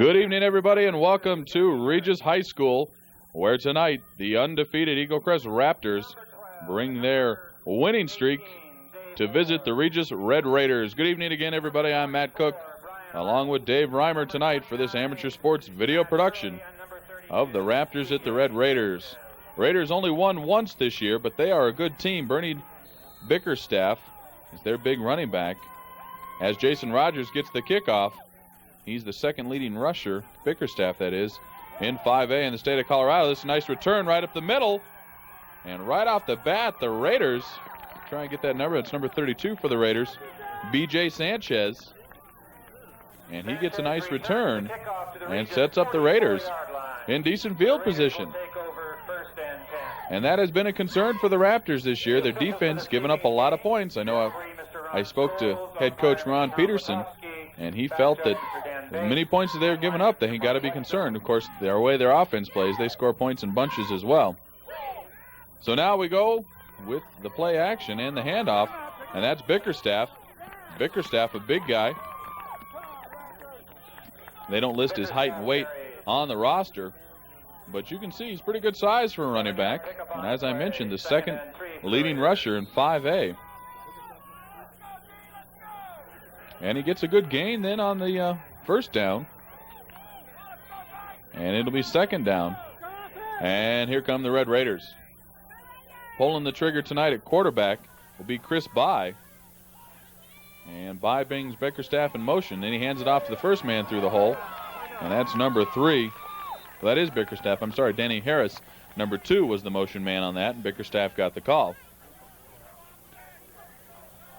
Good evening, everybody, and welcome to Regis High School, where tonight the undefeated Eaglecrest Raptors bring their winning streak to visit the Regis Red Raiders. Good evening again, everybody. I'm Matt Cook, along with Dave Reimer tonight for this amateur sports video production of the Raptors at the Red Raiders. Raiders only won once this year, but they are a good team. Bernie Bickerstaff is their big running back. As Jason Rogers gets the kickoff, he's the second leading rusher, Bickerstaff that is, in 5A in the state of Colorado. This is a nice return right up the middle. And right off the bat, the Raiders try and get that number. It's number 32 for the Raiders, B.J. Sanchez. And he gets a nice return and sets up the Raiders in decent field position. And that has been a concern for the Raptors this year. Their defense giving up a lot of points. I know I spoke to head coach Ron Peterson, and he felt that as many points that they're giving up, they got to be concerned. Of course, the way their offense plays, they score points in bunches as well. So now we go with the play action and the handoff, and that's Bickerstaff. Bickerstaff, a big guy. They don't list his height and weight on the roster, but you can see he's pretty good size for a running back. And as I mentioned, the second leading rusher in 5A. And he gets a good gain then on the first down. And it'll be second down. And here come the Red Raiders. Pulling the trigger tonight at quarterback will be Chris By. And By brings Bickerstaff in motion. Then he hands it off to the first man through the hole. And that's number 3. Well, that is Bickerstaff. I'm sorry, Danny Harris. Number 2 was the motion man on that, and Bickerstaff got the call.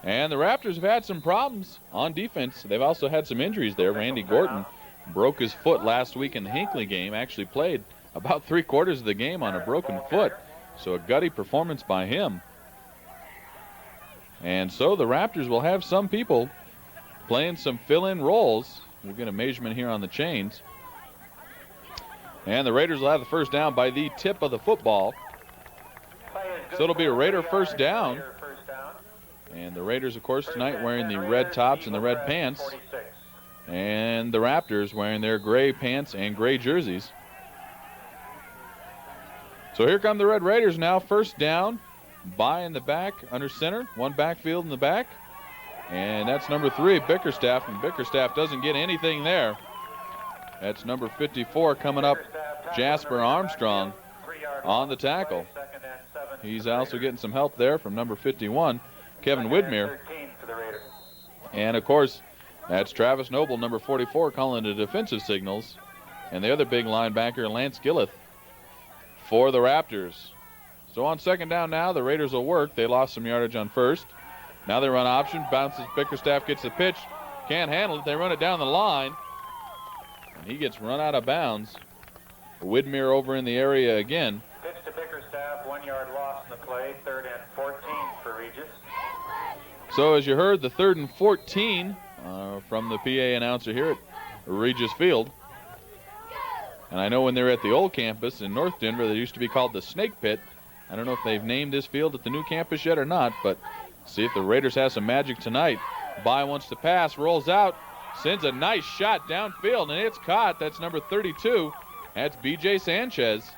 And the Raptors have had some problems on defense. They've also had some injuries there. Randy Gorton broke his foot last week in the Hinckley game. Actually played about 3/4 of the game on a broken foot. So a gutty performance by him. And so the Raptors will have some people playing some fill-in roles. We'll get a measurement here on the chains. And the Raiders will have the first down by the tip of the football. So it'll be a Raider first down. And the Raiders, of course, tonight wearing the red tops and the red pants. And the Raptors wearing their gray pants and gray jerseys. So here come the Red Raiders now. First down. By in the back, under center. One backfield in the back. And that's number 3, Bickerstaff. And Bickerstaff doesn't get anything there. That's number 54 coming up, Jasper Armstrong on the tackle. He's also getting some help there from number 51, Kevin Widmer. And, of course, that's Travis Noble, number 44, calling the defensive signals. And the other big linebacker, Lance Gilleth, for the Raptors. So on second down now, the Raiders will work. They lost some yardage on first. Now they run option. Bounces. Bickerstaff gets the pitch. Can't handle it. They run it down the line. And he gets run out of bounds. Widmer over in the area again. Pitch to Bickerstaff. 1 yard loss in the play. 3rd and 14 for Regis. So as you heard, the 3rd and 14 from the PA announcer here at Regis Field. And I know when they were at the old campus in North Denver, they used to be called the Snake Pit. I don't know if they've named this field at the new campus yet or not, but see if the Raiders have some magic tonight. By wants to pass, rolls out, sends a nice shot downfield, and it's caught. That's number 32. That's B.J. Sanchez.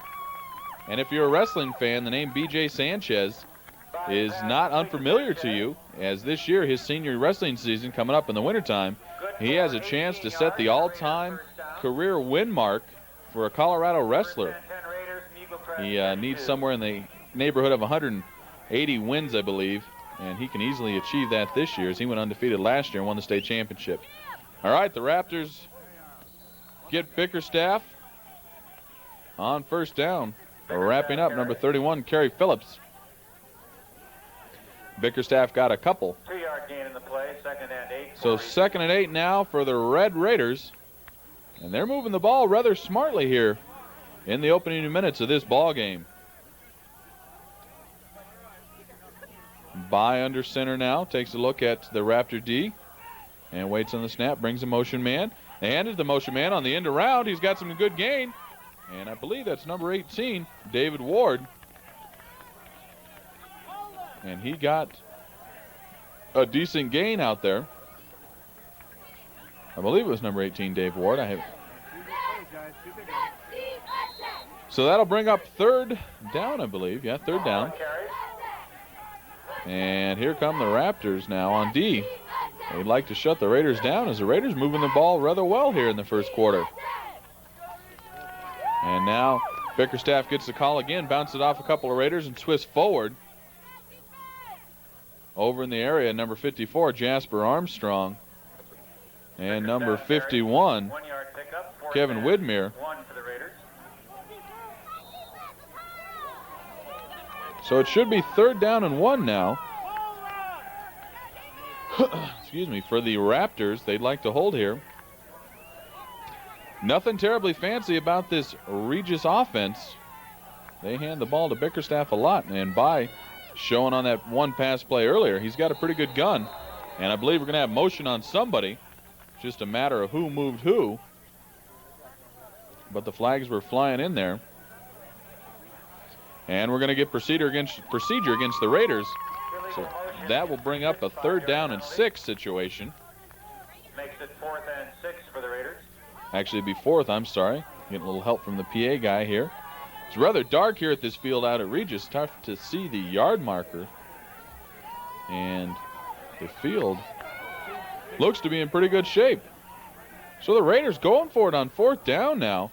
And if you're a wrestling fan, the name B.J. Sanchez is not unfamiliar to you, as this year, his senior wrestling season coming up in the wintertime, he has a chance to set the all-time career win mark for a Colorado wrestler. He needs somewhere in the neighborhood of 180 wins, I believe, and he can easily achieve that this year, as he went undefeated last year and won the state championship. All right, the Raptors get Bickerstaff on first down. Wrapping up, number 31, Kerry Phillips. Bickerstaff got a couple. 2-yard gain in the play, 2nd and 8. So 2nd and 8 now for the Red Raiders. And they're moving the ball rather smartly here in the opening minutes of this ball game. By under center now, takes a look at the Raptor D and waits on the snap, brings a motion man. They handed the motion man on the end around. He's got some good gain. And I believe that's number 18, David Ward. And he got a decent gain out there. I believe it was number 18, Dave Ward. I So that'll bring up third down, I believe. Yeah, third down. And here come the Raptors now on D. They'd like to shut the Raiders down as the Raiders moving the ball rather well here in the first quarter. And now Bickerstaff gets the call again, bounces it off a couple of Raiders and twists forward. Over in the area, number 54, Jasper Armstrong. And number 51, Kevin Widmer. So it should be third down and 1 now. Excuse me, for the Raptors. They'd like to hold here. Nothing terribly fancy about this Regis offense. They hand the ball to Bickerstaff a lot, and by showing on that one pass play earlier, he's got a pretty good gun. And I believe we're going to have motion on somebody. Just a matter of who moved who. But the flags were flying in there. And we're going to get procedure against the Raiders. So that will bring up a third down and 6 situation. Makes it 4th and 6 for the Raiders. Actually, it'd be 4th, I'm sorry. Getting a little help from the PA guy here. It's rather dark here at this field out at Regis. Tough to see the yard marker. And the field looks to be in pretty good shape. So the Raiders going for it on 4th down now.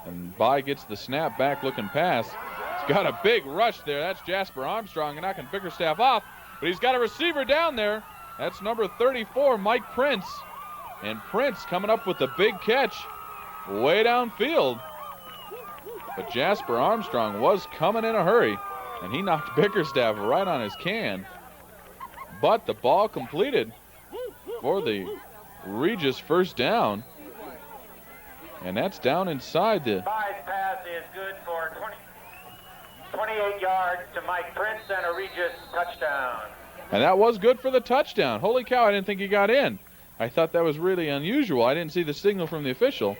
And By gets the snap back looking pass. He's got a big rush there. That's Jasper Armstrong and knocking Bickerstaff off. But he's got a receiver down there. That's number 34, Mike Prince. And Prince coming up with a big catch way downfield. But Jasper Armstrong was coming in a hurry. And he knocked Bickerstaff right on his can. But the ball completed for the Regis first down. And that's down inside the... By's pass is good for 28 yards to Mike Prince and a Regis touchdown. And that was good for the touchdown. Holy cow, I didn't think he got in. I thought that was really unusual. I didn't see the signal from the official.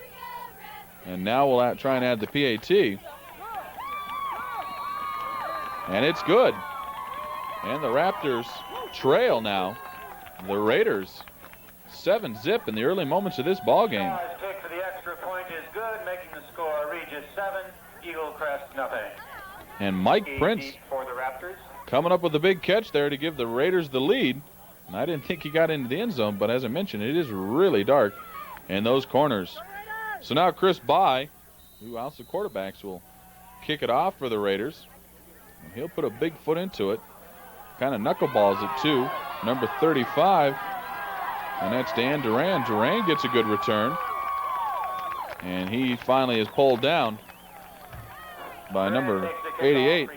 And now we'll try and add the PAT. And it's good. And the Raptors trail now. The Raiders 7-zip in the early moments of this ball game. Kick for the extra point is good, making the score Regis 7, Eaglecrest nothing. And Mike Prince for the Raptors coming up with a big catch there to give the Raiders the lead. And I didn't think he got into the end zone, but as I mentioned, it is really dark in those corners. So now Chris By, who also quarterbacks, will kick it off for the Raiders. And he'll put a big foot into it. Kind of knuckleballs it too. Number 35. And that's Dan Duran. Duran gets a good return. And he finally is pulled down by number 88,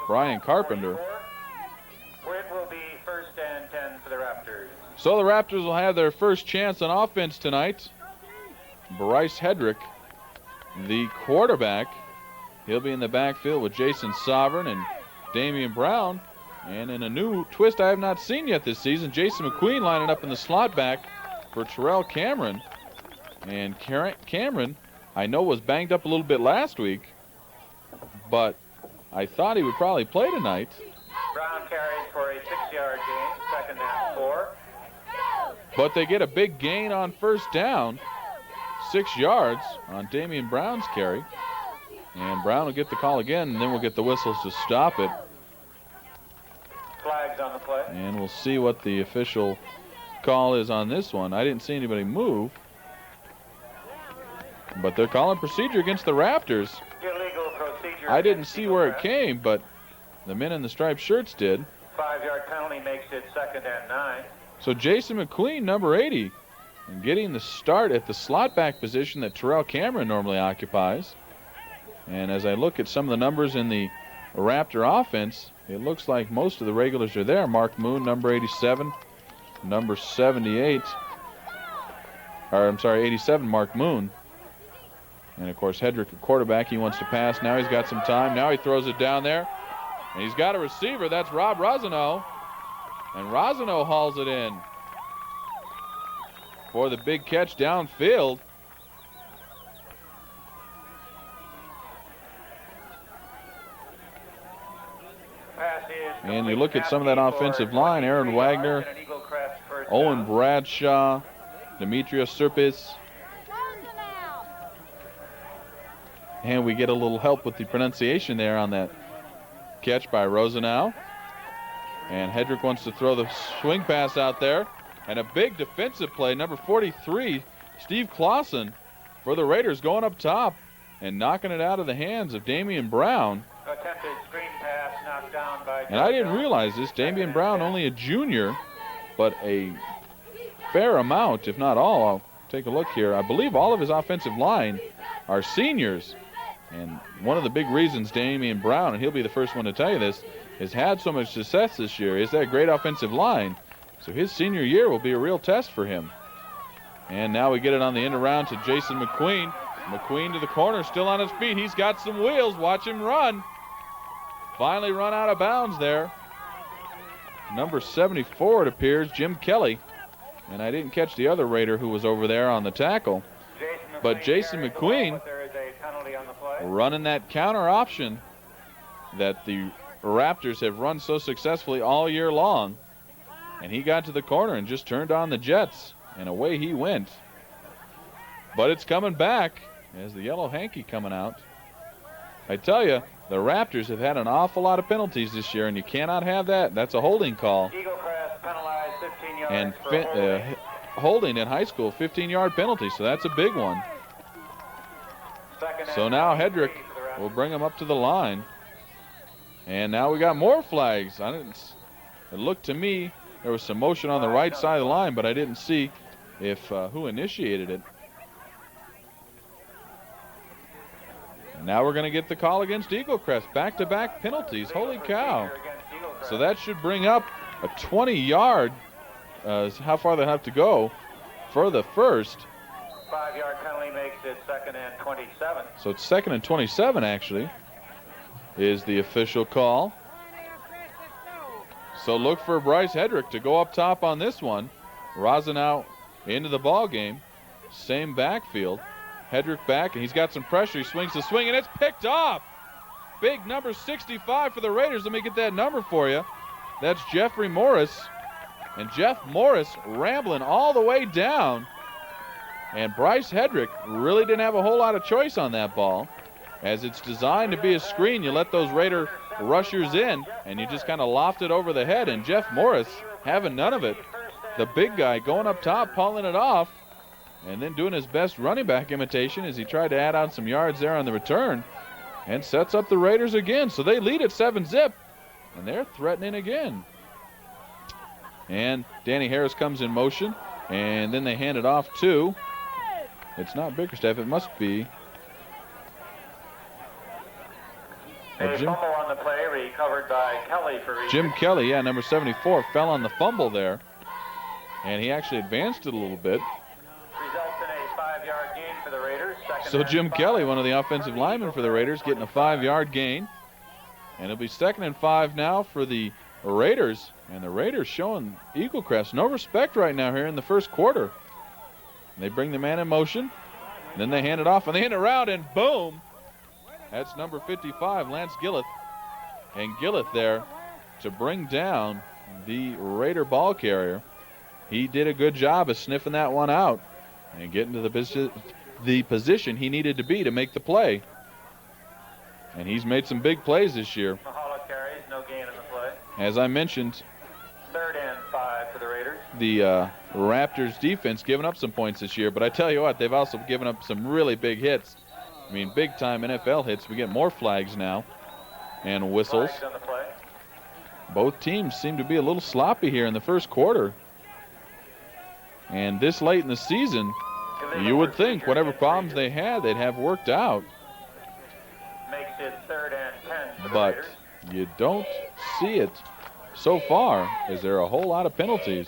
Brian Carpenter. It will be 1st and 10 for the Raptors. So the Raptors will have their first chance on offense tonight. Bryce Hedrick, the quarterback. He'll be in the backfield with Jason Sovereign and Damian Brown. And in a new twist I have not seen yet this season, Jason McQueen lining up in the slot back for Terrell Cameron. And Cameron, I know, was banged up a little bit last week, but I thought he would probably play tonight. Brown carries for a 6-yard gain, 2nd and 4. But they get a big gain on first down, 6 yards on Damian Brown's carry. And Brown will get the call again, and then we'll get the whistles to stop it. Flags on the play. And we'll see what the official call is on this one. I didn't see anybody move. But they're calling procedure against the Raptors. Illegal procedure. I didn't see where it came, but the men in the striped shirts did. 5-yard penalty makes it 2nd and 9. So Jason McQueen, number 80, and getting the start at the slot back position that Terrell Cameron normally occupies. And as I look at some of the numbers in the Raptor offense, it looks like most of the regulars are there. Mark Moon, number 87, number 78, or I'm sorry, 87, Mark Moon. And of course, Hedrick, the quarterback, he wants to pass. Now he's got some time. Now he throws it down there. And he's got a receiver. That's Rob Rosano. And Rosano hauls it in for the big catch downfield. And you look at some of that offensive line, Aaron Wagner, Owen Bradshaw, Demetrius Serpis, And we get a little help with the pronunciation there on that catch by Rosenau. And Hedrick wants to throw the swing pass out there. And a big defensive play, number 43, Steve Clausen, for the Raiders, going up top and knocking it out of the hands of Damian Brown. Attempted screen pass knocked down by. And I didn't realize this. Damian Brown, only a junior, but a fair amount, if not all. I'll take a look here. I believe all of his offensive line are seniors. And one of the big reasons Damian Brown, and he'll be the first one to tell you this, has had so much success this year is that great offensive line. So his senior year will be a real test for him. And now we get it on the end around to Jason McQueen. McQueen to the corner, still on his feet. He's got some wheels. Watch him run. Finally run out of bounds there. Number 74, it appears, Jim Kelly. And I didn't catch the other Raider who was over there on the tackle. But Jason McQueen running that counter option that the Raptors have run so successfully all year long. And he got to the corner and just turned on the Jets. And away he went. But it's coming back as the yellow hanky coming out. I tell you, the Raptors have had an awful lot of penalties this year, and you cannot have that. That's a holding call. Eaglecrest penalized 15 yards and for holding in high school, 15-yard penalty, so that's a big one. So now Hedrick will bring him up to the line. And now we got more flags. It looked to me there was some motion on the right side of the line, but I didn't see if who initiated it. And now we're going to get the call against Eaglecrest. Back-to-back penalties. Holy cow. So that should bring up a 20-yard, how far they have to go for the first. 5-yard penalty makes it 2nd and 27. So it's 2nd and 27, actually, is the official call. So look for Bryce Hedrick to go up top on this one. Rosenau into the ball game. Same backfield. Hedrick back, and he's got some pressure. He swings the swing, and it's picked off. Big number 65 for the Raiders. Let me get that number for you. That's Jeffrey Morris. And Jeff Morris rambling all the way down. And Bryce Hedrick really didn't have a whole lot of choice on that ball. As it's designed to be a screen, you let those Raider rushers in, and you just kind of loft it over the head. And Jeff Morris having none of it. The big guy going up top, pulling it off, and then doing his best running back imitation as he tried to add on some yards there on the return, and sets up the Raiders again. So they lead at 7-zip, and they're threatening again. And Danny Harris comes in motion, and then they hand it off to, it's not Bickerstaff, it must be Fumble on the play, recovered by Kelly for Regis. Jim Kelly, yeah, number 74, fell on the fumble there, and he actually advanced it a little bit. Results in a 5-yard gain for the Raiders. So Jim Kelly, one of the offensive linemen for the Raiders, getting a 5-yard gain. And it'll be 2nd and 5 now for the Raiders. And the Raiders showing Eaglecrest no respect right now here in the first quarter. They bring the man in motion. Then they hand it off, and they hand it around, and boom. That's number 55, Lance Gillett. And Gillett there to bring down the Raider ball carrier. He did a good job of sniffing that one out and getting to the position he needed to be to make the play. And he's made some big plays this year. Mahalo carries, no gain in the play. As I mentioned, 3rd and 5 for the Raiders. The Raptors defense giving up some points this year, but I tell you what, they've also given up some really big hits. I mean, big-time NFL hits. We get more flags now and whistles. Flags on the play. Both teams seem to be a little sloppy here in the first quarter. And this late in the season, you would think whatever problems they had, they'd have worked out. Makes it 3rd and 10 for the But Raiders. you don't see it so far, as there are a whole lot of penalties.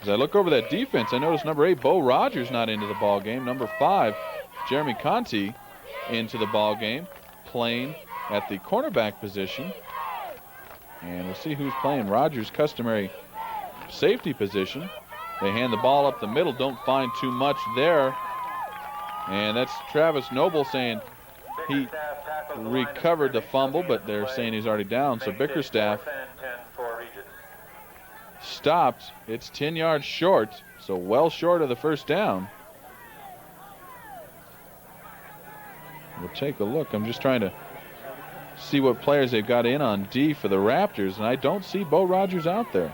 As I look over that defense, I notice number 8, Bo Rogers, not into the ball game. Number 5, Jeremy Conti, into the ball game, playing at the cornerback position. And we'll see who's playing Rogers' customary safety position. They hand the ball up the middle, don't find too much there. And that's Travis Noble saying he recovered the fumble, but they're saying he's already down. So Bickerstaff stopped. It's 10 yards short, so well short of the first down. We'll take a look. I'm just trying to see what players they've got in on D for the Raptors, and I don't see Bo Rogers out there.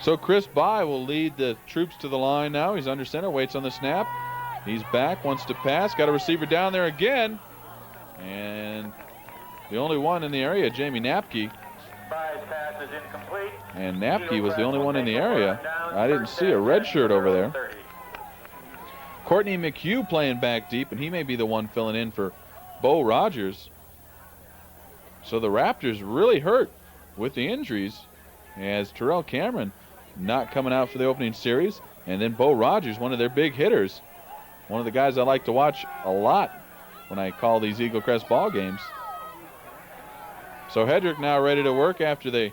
So Chris Bye will lead the troops to the line now. He's under center, waits on the snap. He's back, wants to pass, got a receiver down there again. And the only one in the area, Jamie Napke. Bye's pass is incomplete. And Napke was the only one in the area. I didn't see a red shirt over there. Courtney McHugh playing back deep, and he may be the one filling in for Bo Rogers. So the Raptors really hurt with the injuries, as Terrell Cameron not coming out for the opening series, and then Bo Rogers, one of their big hitters, one of the guys I like to watch a lot when I call these Eaglecrest ball games. So Hedrick now ready to work after the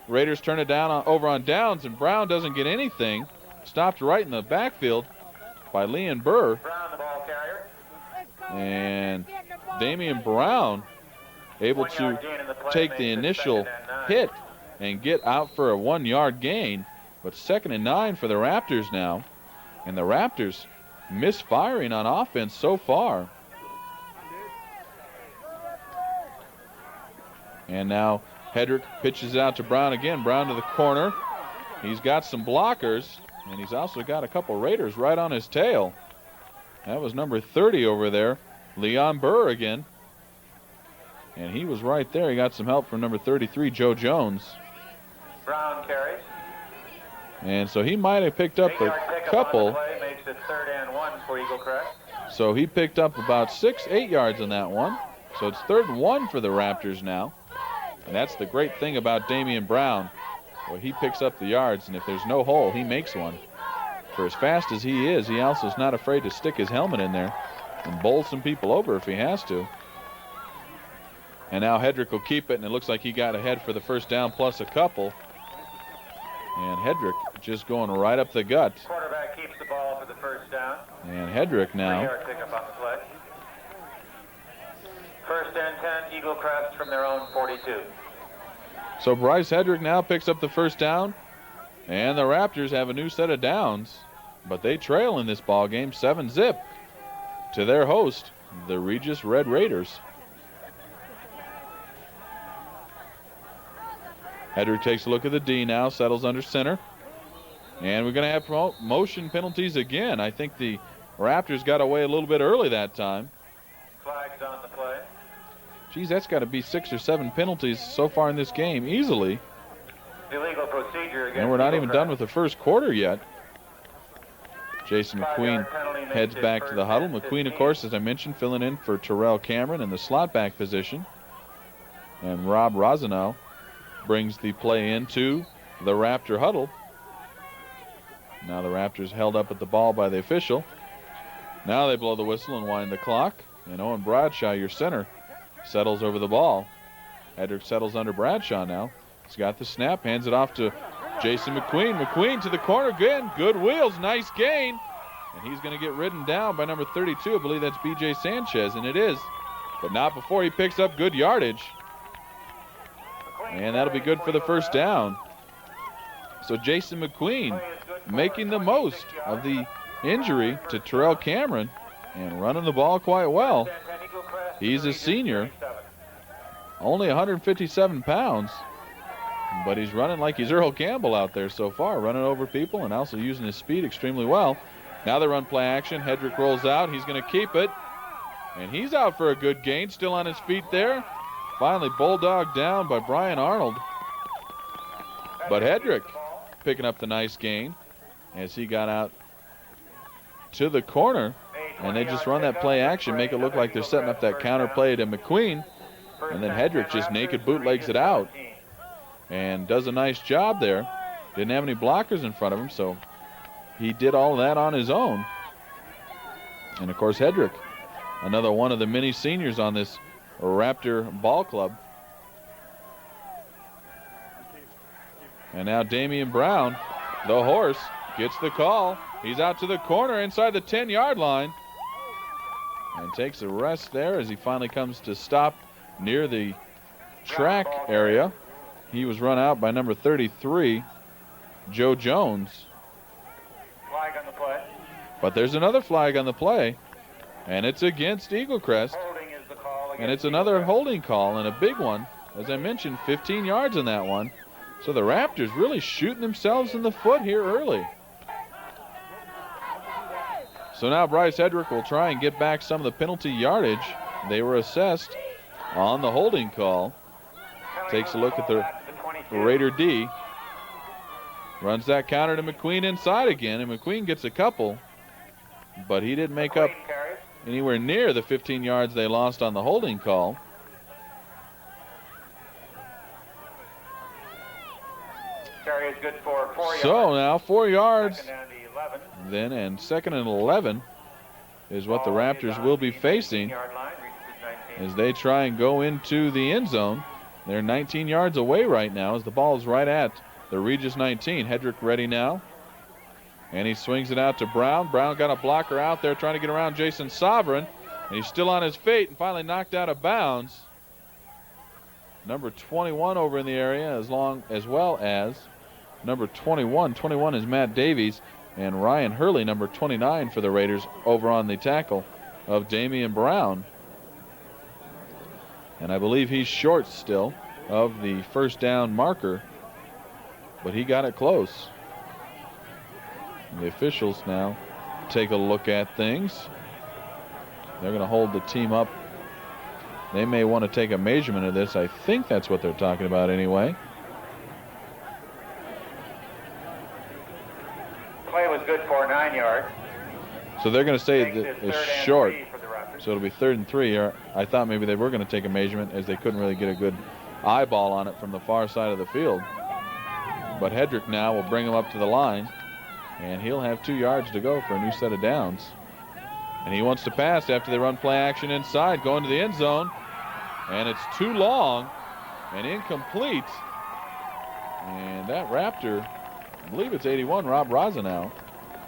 Raiders turn it down over on downs, and Brown doesn't get anything. Stopped right in the backfield by Leon Burr. Brown, the ball carrier. And Damian Brown able to take the initial hit and get out for a 1-yard gain. But 2nd and 9 for the Raptors now. And the Raptors misfiring on offense so far. And now Hedrick pitches out to Brown again. Brown to the corner. He's got some blockers, and he's also got a couple Raiders right on his tail. That was number 30 over there, Leon Burr again. And he was right there. He got some help from number 33, Joe Jones. Brown carries. And so he might have picked up a couple. Makes it 3rd and 1 for Eaglecrest. So he picked up about 8 yards on that one. So it's 3rd and 1 for the Raptors now. And that's the great thing about Damian Brown. Well, he picks up the yards, and if there's no hole, he makes one. For as fast as he is, he also is not afraid to stick his helmet in there and bowl some people over if he has to. And now Hedrick will keep it, and it looks like he got ahead for the first down plus a couple. And Hedrick just going right up the gut. Quarterback keeps the ball for the first down. And Hedrick now. 3-yard pickup on the play. 1st and 10, Eaglecrest from their own 42. So Bryce Hedrick now picks up the first down, and the Raptors have a new set of downs, but they trail in this ball game 7-zip to their host, the Regis Red Raiders. Hedrick takes a look at the D now, settles under center, and we're going to have motion penalties again. I think the Raptors got away a little bit early that time. Flags on the play. Geez, that's got to be 6 or 7 penalties so far in this game, easily. Illegal procedure against And we're not even Eaglecrest. done with the first quarter yet. Jason McQueen heads back to the huddle. McQueen, of course, as I mentioned, filling in for Terrell Cameron in the slot back position. And Rob Rosenow brings the play into the Raptor huddle. Now the Raptors held up at the ball by the official. Now they blow the whistle and wind the clock. And Owen Bradshaw, your center, settles over the ball. Hedrick settles under Bradshaw now. He's got the snap, hands it off to Jason McQueen. McQueen to the corner again. Good wheels, nice gain. And he's going to get ridden down by number 32. I believe that's B.J. Sanchez, and it is. But not before he picks up good yardage. And that'll be good for the first down. So Jason McQueen making the most of the injury to Terrell Cameron and running the ball quite well. He's a senior, only 157 pounds, but he's running like he's Earl Campbell out there so far, running over people and also using his speed extremely well. Now they run play action. Hedrick rolls out. He's going to keep it, and he's out for a good gain, still on his feet there. Finally bulldogged down by Brian Arnold. But Hedrick picking up the nice gain as he got out to the corner. And they just run that play action, make it look like they're setting up that counter play to McQueen. And then Hedrick just naked bootlegs it out and does a nice job there. Didn't have any blockers in front of him, so he did all of that on his own. And, of course, Hedrick, another one of the many seniors on this Raptor ball club. And now Damian Brown, the horse, gets the call. He's out to the corner inside the 10-yard line and takes a rest there as he finally comes to stop near the track area. He was run out by number 33, Joe Jones. Flag on the play. But there's another flag on the play. And it's against Eaglecrest. Holding is the call against And it's another Eaglecrest. holding call, and a big one. As I mentioned, 15 yards on that one. So the Raptors really shooting themselves in the foot here early. So now Bryce Hedrick will try and get back some of the penalty yardage they were assessed on the holding call. Takes a look at the Raider D. Runs that counter to McQueen inside again, and McQueen gets a couple, but he didn't make up anywhere near the 15 yards they lost on the holding call. Carry is good for 4 yards. So now 4 yards. Second and 11. Then, and 2nd and 11 is what the Raptors will be facing Yard line, reaches 19. as they try and go into the end zone. They're 19 yards away right now as the ball is right at the Regis 19. Hedrick ready now. And he swings it out to Brown. Brown got a blocker out there trying to get around Jason Sovereign. And he's still on his feet and finally knocked out of bounds. Number 21 over in the area, as well as number 21. 21 is Matt Davies. And Ryan Hurley, number 29 for the Raiders, over on the tackle of Damian Brown. And I believe he's short still of the first down marker, but he got it close. And the officials now take a look at things. They're going to hold the team up. They may want to take a measurement of this. I think that's what they're talking about anyway. Play was good for 9 yards. So they're going to say that it's short. For the Raptors. So it'll be 3rd and 3. Or I thought maybe they were going to take a measurement as they couldn't really get a good eyeball on it from the far side of the field. But Hedrick now will bring him up to the line, and he'll have 2 yards to go for a new set of downs. And he wants to pass after they run play action inside, going to the end zone. And it's too long and incomplete. And that Raptor, I believe it's 81, Rob Rosenow.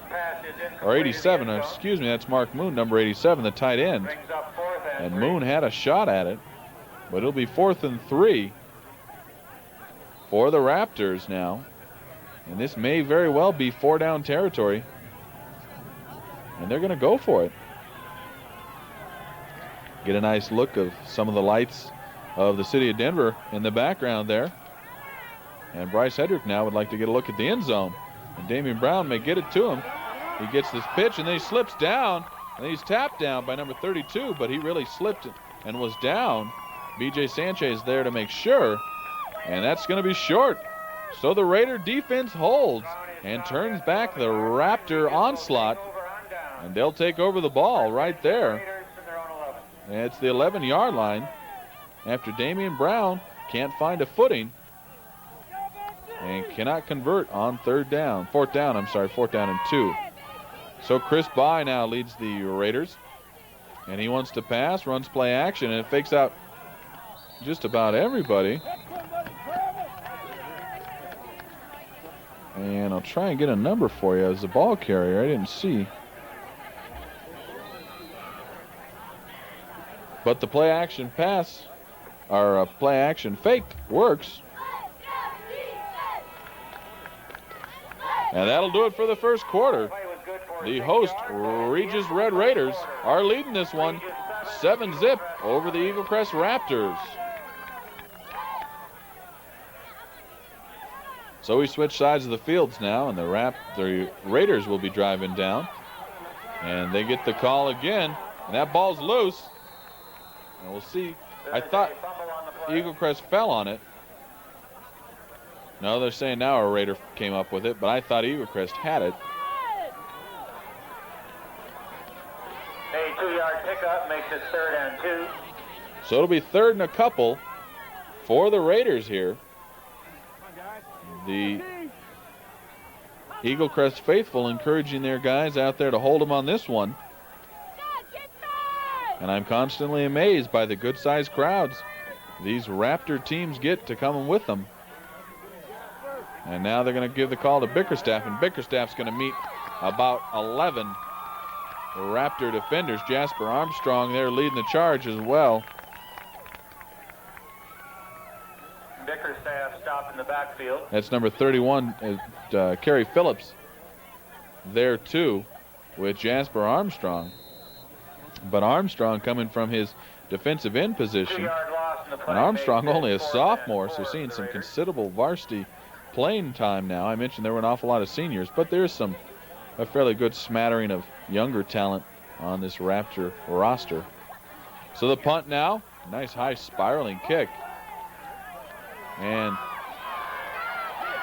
Pass is incomplete Or to 87, the end or zone. excuse me, that's Mark Moon, number 87, the tight end. Brings up 4th and And 3. Moon had a shot at it, but it'll be 4th and 3 for the Raptors now. And this may very well be 4-down territory. And they're going to go for it. Get a nice look of some of the lights of the city of Denver in the background there. And Bryce Hedrick now would like to get a look at the end zone. And Damian Brown may get it to him. He gets this pitch and then he slips down. And he's tapped down by number 32, but he really slipped and was down. B.J. Sanchez there to make sure. And that's going to be short. So the Raider defense holds and turns back the Raptor onslaught. And they'll take over the ball right there. Raiders in their own 11. And it's the 11-yard line after Damian Brown can't find a footing and cannot convert on 4th down and 2. So Chris Bye now leads the Raiders, and he wants to pass, runs play action, and it fakes out just about everybody. And I'll try and get a number for you as the ball carrier. I didn't see. But the play action pass, or play action fake, works. And that'll do it for the first quarter. Play was good for The 6 host, yards. Regis Red Raiders, are leading this one 7-0 over the Eaglecrest Raptors. So we switch sides of the fields now, and the Raiders will be driving down. And they get the call again, and that ball's loose. And we'll see. I thought Fumble on the play. Eaglecrest fell on it. No, they're saying now a Raider came up with it, but I thought Eaglecrest had it. A 2-yard pickup makes it 3rd and 2. So it'll be 3rd and a couple for the Raiders here. The Eaglecrest faithful encouraging their guys out there to hold them on this one. And I'm constantly amazed by the good-sized crowds these Raptor teams get to come with them. And now they're going to give the call to Bickerstaff, and Bickerstaff's going to meet about 11 Raptor defenders. Jasper Armstrong there leading the charge as well. Bickerstaff stopped in the backfield. That's number 31, Kerry Phillips there too with Jasper Armstrong. But Armstrong coming from his defensive end position. 2-yard loss in the play. And Armstrong only a 4th and sophomore, so 4 seeing for some the Raiders. considerable varsity playing time now. I mentioned there were an awful lot of seniors, but there's a fairly good smattering of younger talent on this Raptor roster. So the punt now, nice high spiraling kick. And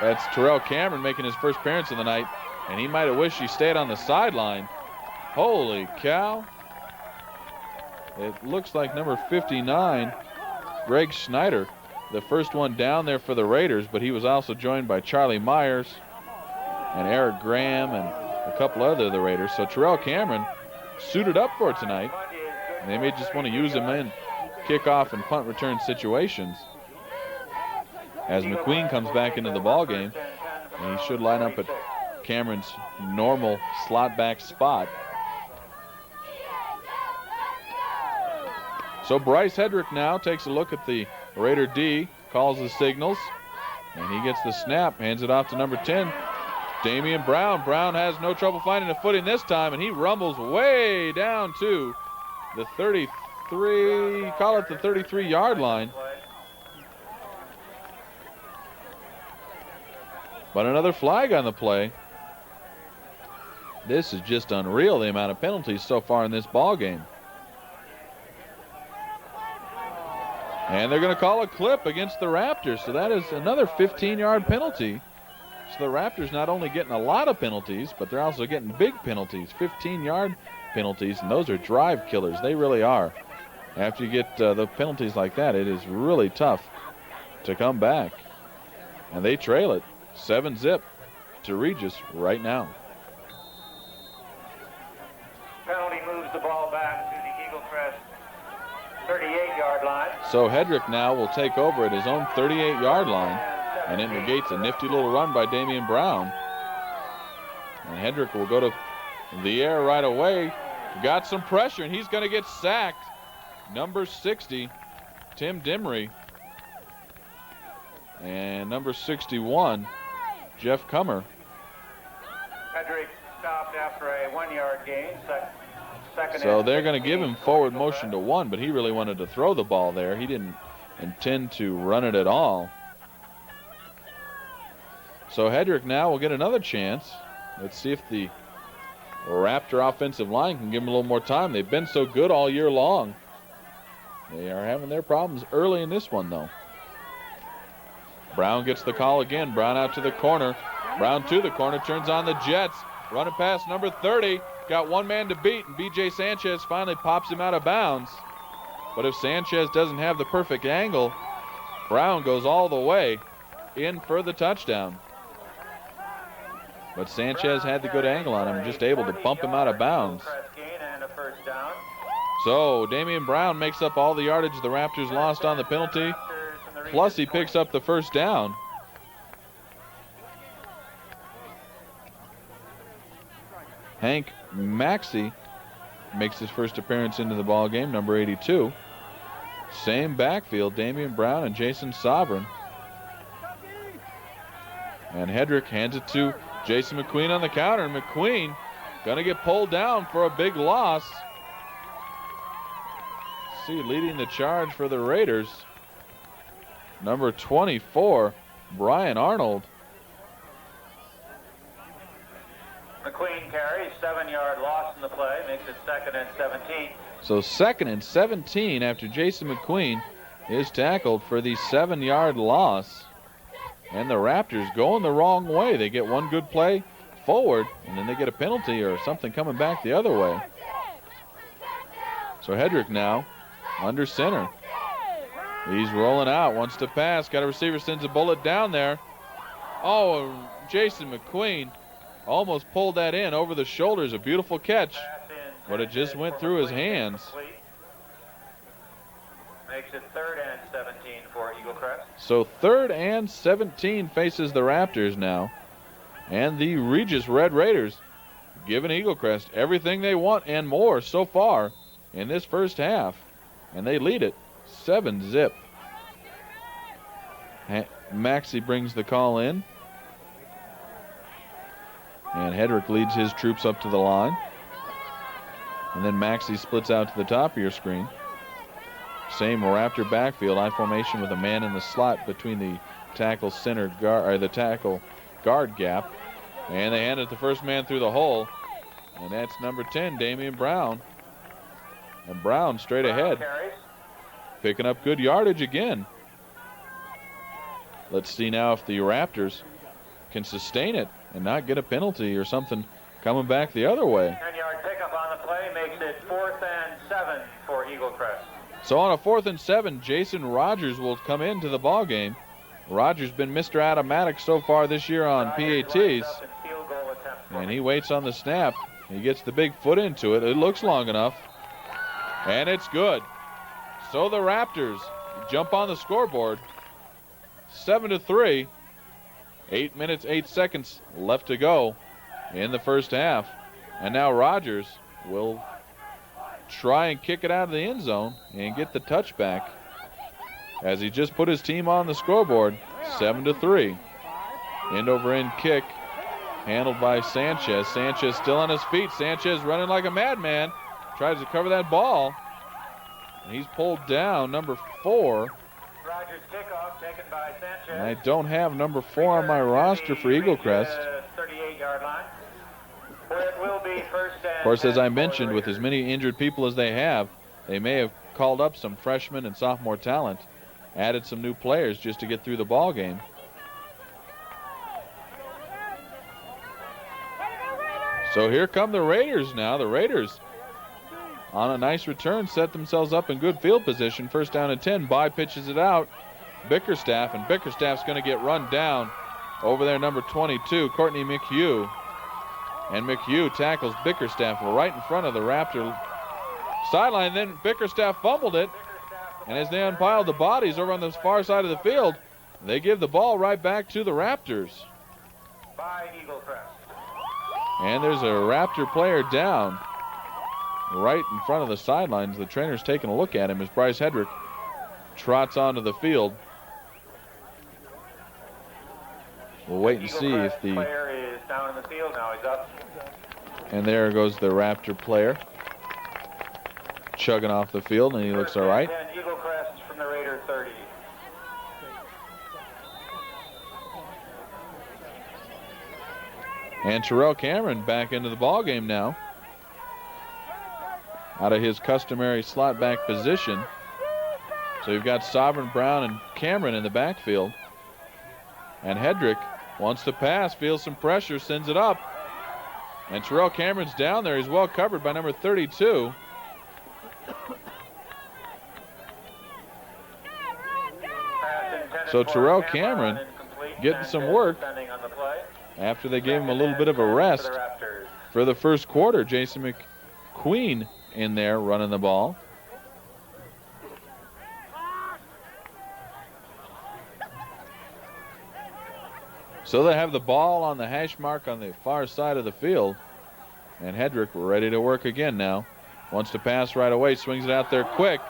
that's Terrell Cameron making his first appearance of the night, and he might have wished he stayed on the sideline. Holy cow. It looks like number 59, Greg Schneider, the first one down there for the Raiders, but he was also joined by Charlie Myers and Eric Graham and a couple other of the Raiders. So Terrell Cameron suited up for tonight, and they may just want to use him in kickoff and punt return situations as McQueen comes back into the ball game, and he should line up at Cameron's normal slot back spot. So Bryce Hedrick now takes a look at the Raider D, calls the signals, and he gets the snap, hands it off to number 10, Damian Brown. Brown has no trouble finding a footing this time, and he rumbles way down to the 33, call it the 33-yard line. But another flag on the play. This is just unreal, the amount of penalties so far in this ball game. And they're going to call a clip against the Raptors, so that is another 15-yard penalty. So the Raptors not only getting a lot of penalties, but they're also getting big penalties, 15-yard penalties, and those are drive killers. They really are. After you get the penalties like that, it is really tough to come back. And they trail it 7-zip to Regis right now. Penalty moves the ball back to the Eaglecrest 38-yard line. So Hedrick now will take over at his own 38-yard line, and it negates a nifty little run by Damian Brown. And Hedrick will go to the air right away. Got some pressure, and he's going to get sacked. Number 60, Tim Dimry. And number 61, Jeff Cummer. Hedrick stopped after a 1-yard gain. So they're going to give him forward motion to 1, but he really wanted to throw the ball there. He didn't intend to run it at all. So Hedrick now will get another chance. Let's see if the Raptor offensive line can give him a little more time. They've been so good all year long. They are having their problems early in this one, though. Brown gets the call again. Brown out to the corner. Brown to the corner, turns on the Jets. Running past number 30. Got one man to beat, and B.J. Sanchez finally pops him out of bounds. But if Sanchez doesn't have the perfect angle, Brown goes all the way in for the touchdown. But Sanchez had the good angle on him, just able to bump him out of bounds. So Damian Brown makes up all the yardage the Raptors lost on the penalty, plus he picks up the first down. Hank Maxey makes his first appearance into the ball game, number 82. Same backfield, Damian Brown and Jason Sovereign. And Hedrick hands it to Jason McQueen on the counter, and McQueen gonna get pulled down for a big loss. See, leading the charge for the Raiders, number 24, Brian Arnold. McQueen carries, 7-yard loss in the play, makes it 2nd and 17. So 2nd and 17 after Jason McQueen is tackled for the 7-yard loss. And the Raptors going the wrong way. They get one good play forward, and then they get a penalty or something coming back the other way. So Hedrick now under center. He's rolling out, wants to pass, got a receiver, sends a bullet down there. Oh, Jason McQueen almost pulled that in over the shoulders. A beautiful catch, but it just went through his hands. Makes it 3rd and 17 for Eaglecrest. So 3rd and 17 faces the Raptors now. And the Regis Red Raiders giving Eaglecrest everything they want and more so far in this first half. And they lead it 7-zip. Maxey brings the call in. And Hedrick leads his troops up to the line. And then Maxey splits out to the top of your screen. Same Raptor backfield, I formation with a man in the slot between the tackle center guard, or the tackle guard gap. And they hand it the first man through the hole. And that's number 10, Damian Brown. And Brown straight ahead, picking up good yardage again. Let's see now if the Raptors can sustain it and not get a penalty or something coming back the other way. 10-yard pickup on the play makes it 4th and 7 for Eaglecrest. So on a 4th and 7, Jason Rogers will come into the ball game. Rogers been Mr. Automatic so far this year on PATs. And he waits on the snap. He gets the big foot into it. It looks long enough. And it's good. So the Raptors jump on the scoreboard. 7-3. 8 minutes, 8 seconds left to go in the first half. And now Rogers will try and kick it out of the end zone and get the touchback, as he just put his team on the scoreboard. 7-3. End over end kick handled by Sanchez. Sanchez still on his feet. Sanchez running like a madman. Tries to cover that ball. And he's pulled down, number 4. Rogers kickoff taken by Sanchez. And I don't have number 4 on my roster for Eaglecrest. 38-yard line. Where it will be first and Of course, as I mentioned, with as many injured people as they have, they may have called up some freshman and sophomore talent, added some new players just to get through the ball game. So here come the Raiders now. The Raiders, on a nice return, set themselves up in good field position. First down and 10. By pitches it out. Bickerstaff, and Bickerstaff's going to get run down over there, number 22, Courtney McHugh. And McHugh tackles Bickerstaff right in front of the Raptor sideline. Then Bickerstaff fumbled it. And as they unpiled the bodies over on the far side of the field, they give the ball right back to the Raptors. By Eaglecrest. And there's a Raptor player down right in front of the sidelines. The trainer's taking a look at him as Bryce Hedrick trots onto the field. We'll wait and see if the player is down in the field now. He's up. And there goes the Raptor player, chugging off the field, and he looks all right. Eaglecrest from the Raider 30. And Terrell Cameron back into the ball game now, out of his customary slot back position. So you've got Sovereign, Brown, and Cameron in the backfield. And Hedrick wants to pass, feels some pressure, sends it up. And Terrell Cameron's down there. He's well covered by number 32. So Terrell Cameron getting some work after they gave him a little bit of a rest for the first quarter. Jason McQueen in there running the ball. So they have the ball on the hash mark on the far side of the field. And Hedrick ready to work again now. Wants to pass right away, swings it out there quick.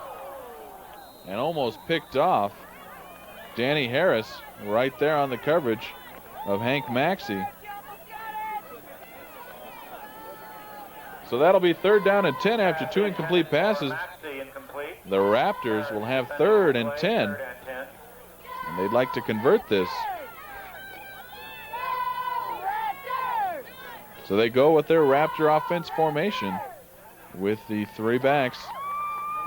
And almost picked off Danny Harris right there on the coverage of Hank Maxey. So that'll be 3rd down and 10 after 2 incomplete passes. The Raptors will have 3rd and 10. And they'd like to convert this. So they go with their Raptor offense formation with the 3 backs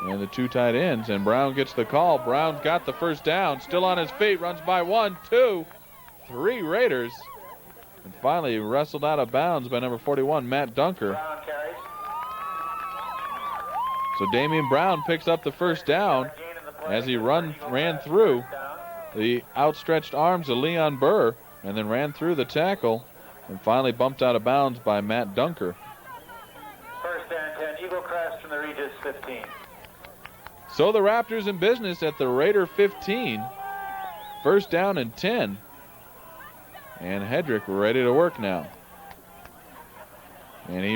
and the 2 tight ends. And Brown gets the call. Brown's got the first down, still on his feet, runs by 1, 2, 3 Raiders. And finally wrestled out of bounds by number 41, Matt Dunker. So Damian Brown picks up the first down as he ran through the outstretched arms of Leon Burr and then ran through the tackle and finally bumped out of bounds by Matt Dunker. 1st and 10, Eaglecrest from the Regis 15. So the Raptors in business at the Raider 15. 1st down and 10. And Hedrick ready to work now. And he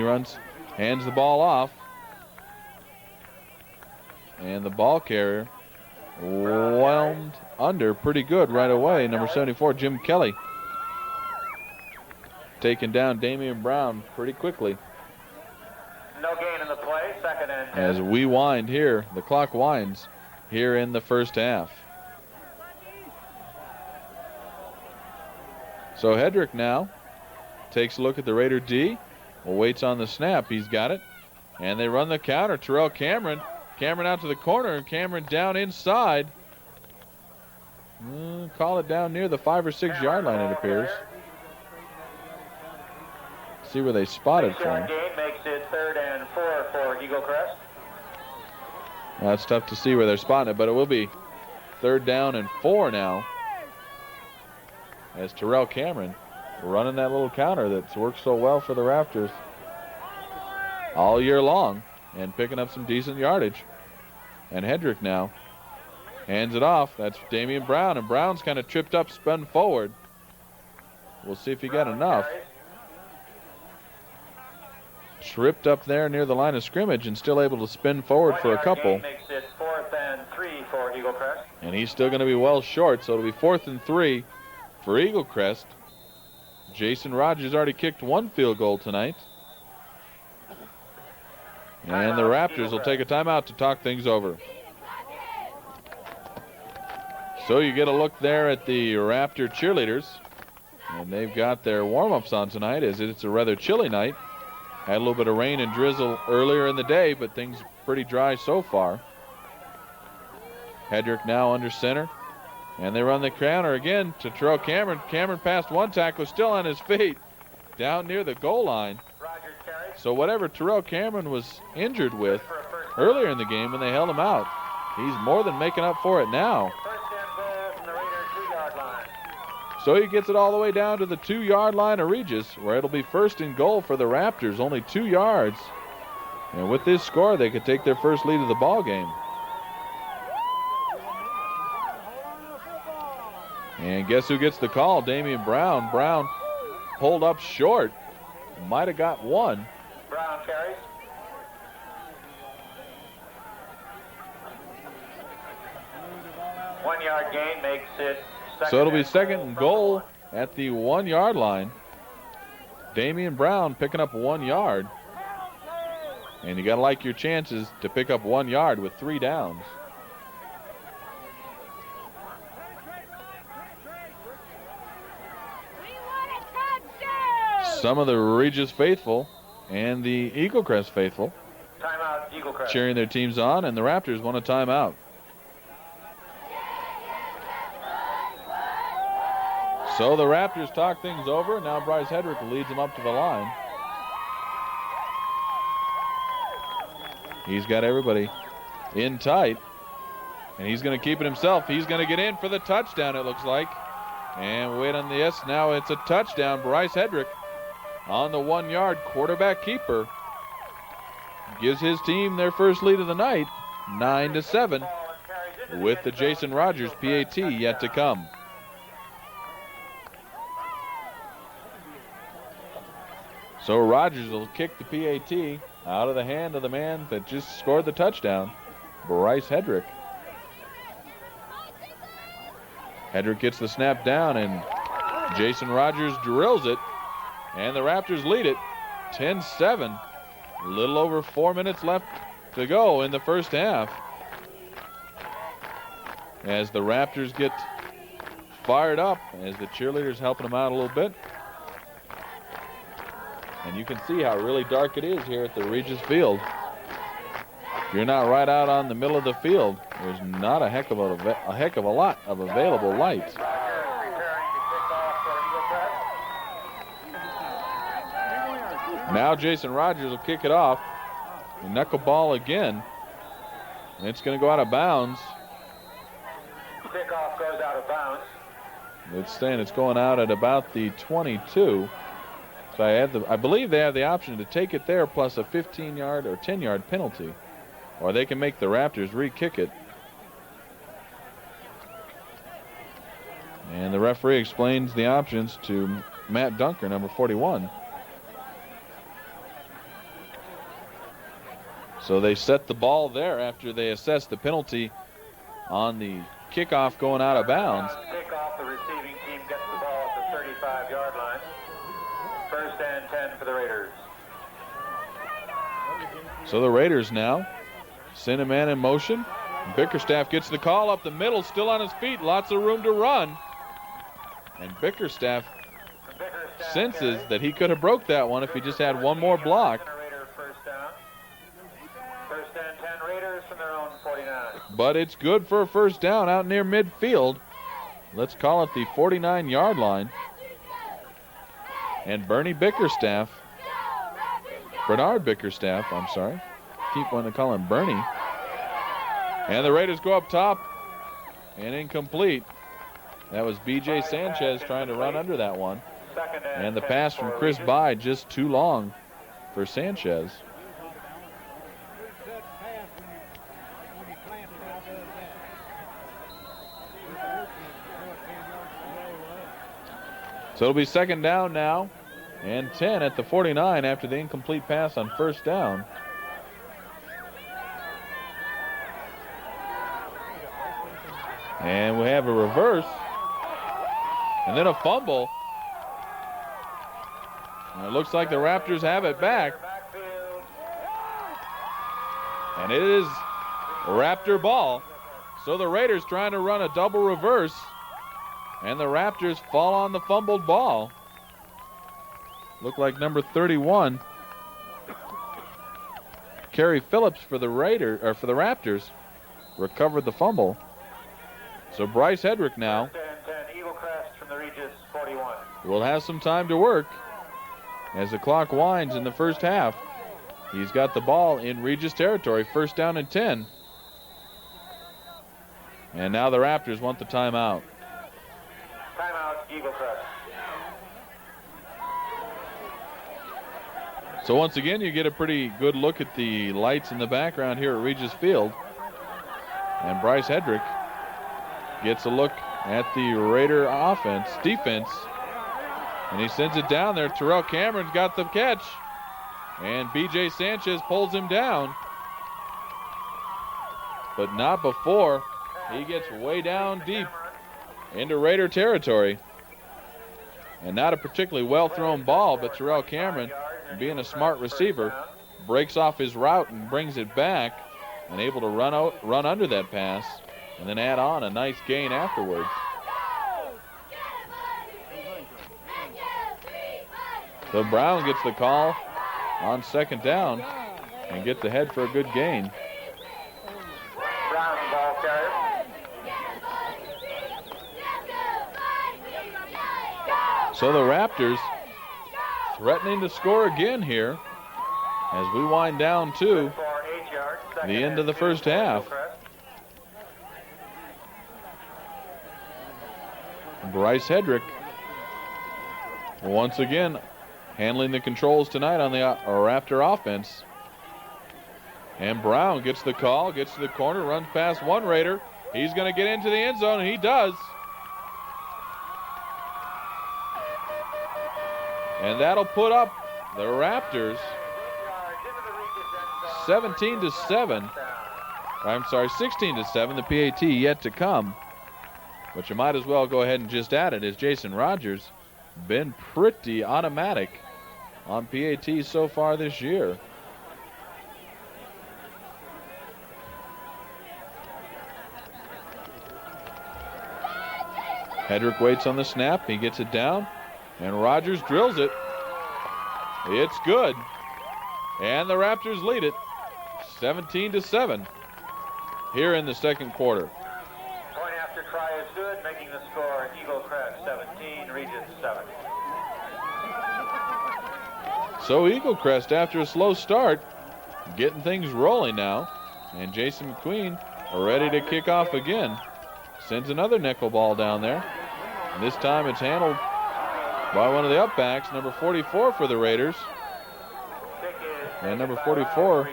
hands the ball off. And the ball carrier whelmed under pretty good right away. Number 74, Jim Kelly, taking down Damian Brown pretty quickly. No gain in the play. play, 2nd and 10. As we wind here, the clock winds here in the first half. So Hedrick now takes a look at the Raider D, waits on the snap. He's got it. And they run the counter. Terrell Cameron. Cameron out to the corner, and Cameron down inside. Call it down near the 5 or 6 yard line, it appears. See where they spotted for him. Game makes it 3rd and 4 for Eaglecrest. Well, it's tough to see where they're spotting it, but it will be 3rd down and 4 now. As Terrell Cameron running that little counter that's worked so well for the Raptors all year long and picking up some decent yardage. And Hedrick now hands it off. That's Damian Brown, and Brown's kind of tripped up, spun forward. We'll see if he got enough. Tripped up there near the line of scrimmage and still able to spin forward for a couple. Makes it 4th and 3 for Eaglecrest. And he's still going to be well short, so it'll be 4th and 3 for Eaglecrest. Jason Rogers already kicked 1 field goal tonight. And the Raptors will take a timeout to talk things over. So you get a look there at the Raptor cheerleaders. And they've got their warm-ups on tonight, as it's a rather chilly night. Had a little bit of rain and drizzle earlier in the day, but things pretty dry so far. Hedrick now under center. And they run the counter again to Terrell Cameron. Cameron passed 1 tackler, still on his feet, down near the goal line. So whatever Terrell Cameron was injured with earlier in the game when they held him out, he's more than making up for it now. So he gets it all the way down to the 2-yard line of Regis, where it'll be 1st and goal for the Raptors, only 2 yards. And with this score, they could take their first lead of the ball game. And guess who gets the call? Damian Brown. Brown pulled up short. Might have got 1. Brown carries. One-yard gain makes it. So it'll be 2nd and goal at the 1-yard line. Damian Brown picking up 1 yard. And you got to like your chances to pick up 1 yard with 3 downs. Some of the Regis faithful and the Eaglecrest faithful Timeout, Eaglecrest. cheering their teams on, and the Raptors want a timeout. So the Raptors talk things over. Now Bryce Hedrick leads them up to the line. He's got everybody in tight, and he's going to keep it himself. He's going to get in for the touchdown, it looks like. And wait on the yes. Now it's a touchdown. Bryce Hedrick on the 1-yard quarterback keeper gives his team their first lead of the night, 9-7, with the Jason Rogers PAT yet to come. So Rogers will kick the PAT out of the hand of the man that just scored the touchdown, Bryce Hedrick. Hedrick gets the snap down, and Jason Rogers drills it, and the Raptors lead it 10-7. A little over 4 minutes left to go in the first half, as the Raptors get fired up, as the cheerleaders helping them out a little bit. And you can see how really dark it is here at the Regis Field. If you're not right out on the middle of the field, there's not a heck of a lot of available light. Now Jason Rogers will kick it off. The knuckleball again. And it's going to go out of bounds. Kickoff goes out of bounds. It's saying it's going out at about the 22. So I believe they have the option to take it there plus a 15-yard or 10-yard penalty. Or they can make the Raptors re-kick it. And the referee explains the options to Matt Dunker, number 41. So they set the ball there after they assess the penalty on the kickoff going out of bounds. Kickoff, the receiving team gets the ball at the 35-yard line. 1st and 10 for the Raiders. So the Raiders now send a man in motion. Bickerstaff gets the call up the middle, still on his feet, lots of room to run. And Bickerstaff senses that he could have broke that one if he just had one more block. First and 10 Raiders from their own 49. But it's good for a first down out near midfield. Let's call it the 49-yard line. And Bernard Bickerstaff, I'm sorry. Keep wanting to call him Bernie. And the Raiders go up top and incomplete. That was B.J. Sanchez trying to run under that one. And the pass from Chris Bye just too long for Sanchez. So it'll be second down now and 10 at the 49 after the incomplete pass on first down. And we have a reverse and then a fumble. And it looks like the Raptors have it back. And it is Raptor ball. So the Raiders trying to run a double reverse. And the Raptors fall on the fumbled ball. Look like number 31, Kerry Phillips for the Raptors, recovered the fumble. So Bryce Hedrick now Eaglecrest from the Regis 41. will have some time to work as the clock winds in the first half. He's got the ball in Regis territory, first down and 10. And now the Raptors want the timeout. Timeout, Eaglecrest. So once again, you get a pretty good look at the lights in the background here at Regis Field. And Bryce Hedrick gets a look at the Raider defense. And he sends it down there. Terrell Cameron's got the catch. And B.J. Sanchez pulls him down. But not before he gets way down deep into Raider territory. And not a particularly well-thrown ball, but Terrell Cameron, being a smart receiver, breaks off his route and brings it back and able to run under that pass and then add on a nice gain afterwards. So Brown gets the call on second down and gets ahead for a good gain. Brown, ball carrier. So the Raptors threatening to score again here as we wind down to the end of the first half. Bryce Hedrick once again handling the controls tonight on the Raptor offense. And Brown gets the call, gets to the corner, runs past one Raider. He's going to get into the end zone, and he does. And that'll put up the Raptors 17-7. I'm sorry, 16-7. The PAT yet to come. But you might as well go ahead and just add it, as Jason Rogers been pretty automatic on PAT so far this year. Hedrick waits on the snap. He gets it down. And Rogers drills it. It's good. And the Raptors lead it 17-7 here in the second quarter. Point after try is good, making the score Eaglecrest 17, Regis 7. So Eaglecrest, after a slow start, getting things rolling now. And Jason McQueen are ready to kick off again. Sends another nickel ball down there. And this time it's handled by one of the upbacks, number 44 for the Raiders. And number 44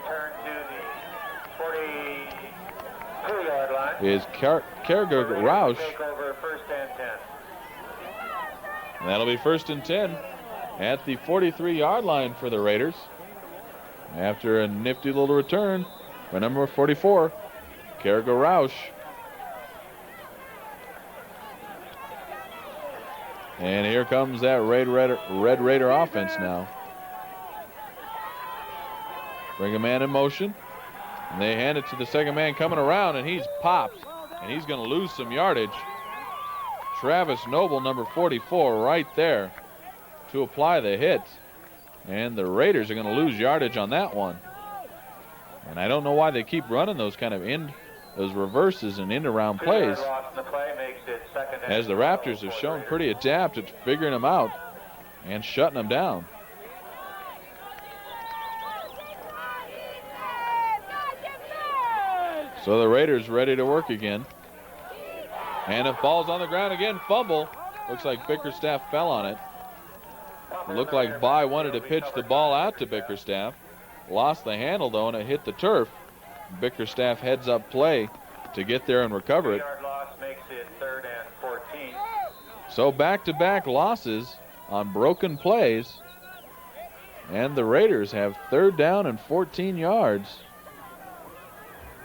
is Kerger Roush. And that'll be first and 10 at the 43-yard line for the Raiders. After a nifty little return by number 44, Kerger Roush. And here comes that Red Raider offense now. Bring a man in motion. And they hand it to the second man coming around, and he's popped. And he's going to lose some yardage. Travis Noble, number 44, right there to apply the hit. And the Raiders are going to lose yardage on that one. And I don't know why they keep running those kind of those reverses and end-around plays, as the Raptors have shown pretty adept at figuring them out and shutting them down. So the Raiders ready to work again. And if ball's on the ground again, fumble. Looks like Bickerstaff fell on it. It looked like By wanted to pitch the ball out to Bickerstaff. Lost the handle though, and it hit the turf. Bickerstaff heads up play to get there and recover it. So back-to-back losses on broken plays. And the Raiders have 3rd down and 14 yards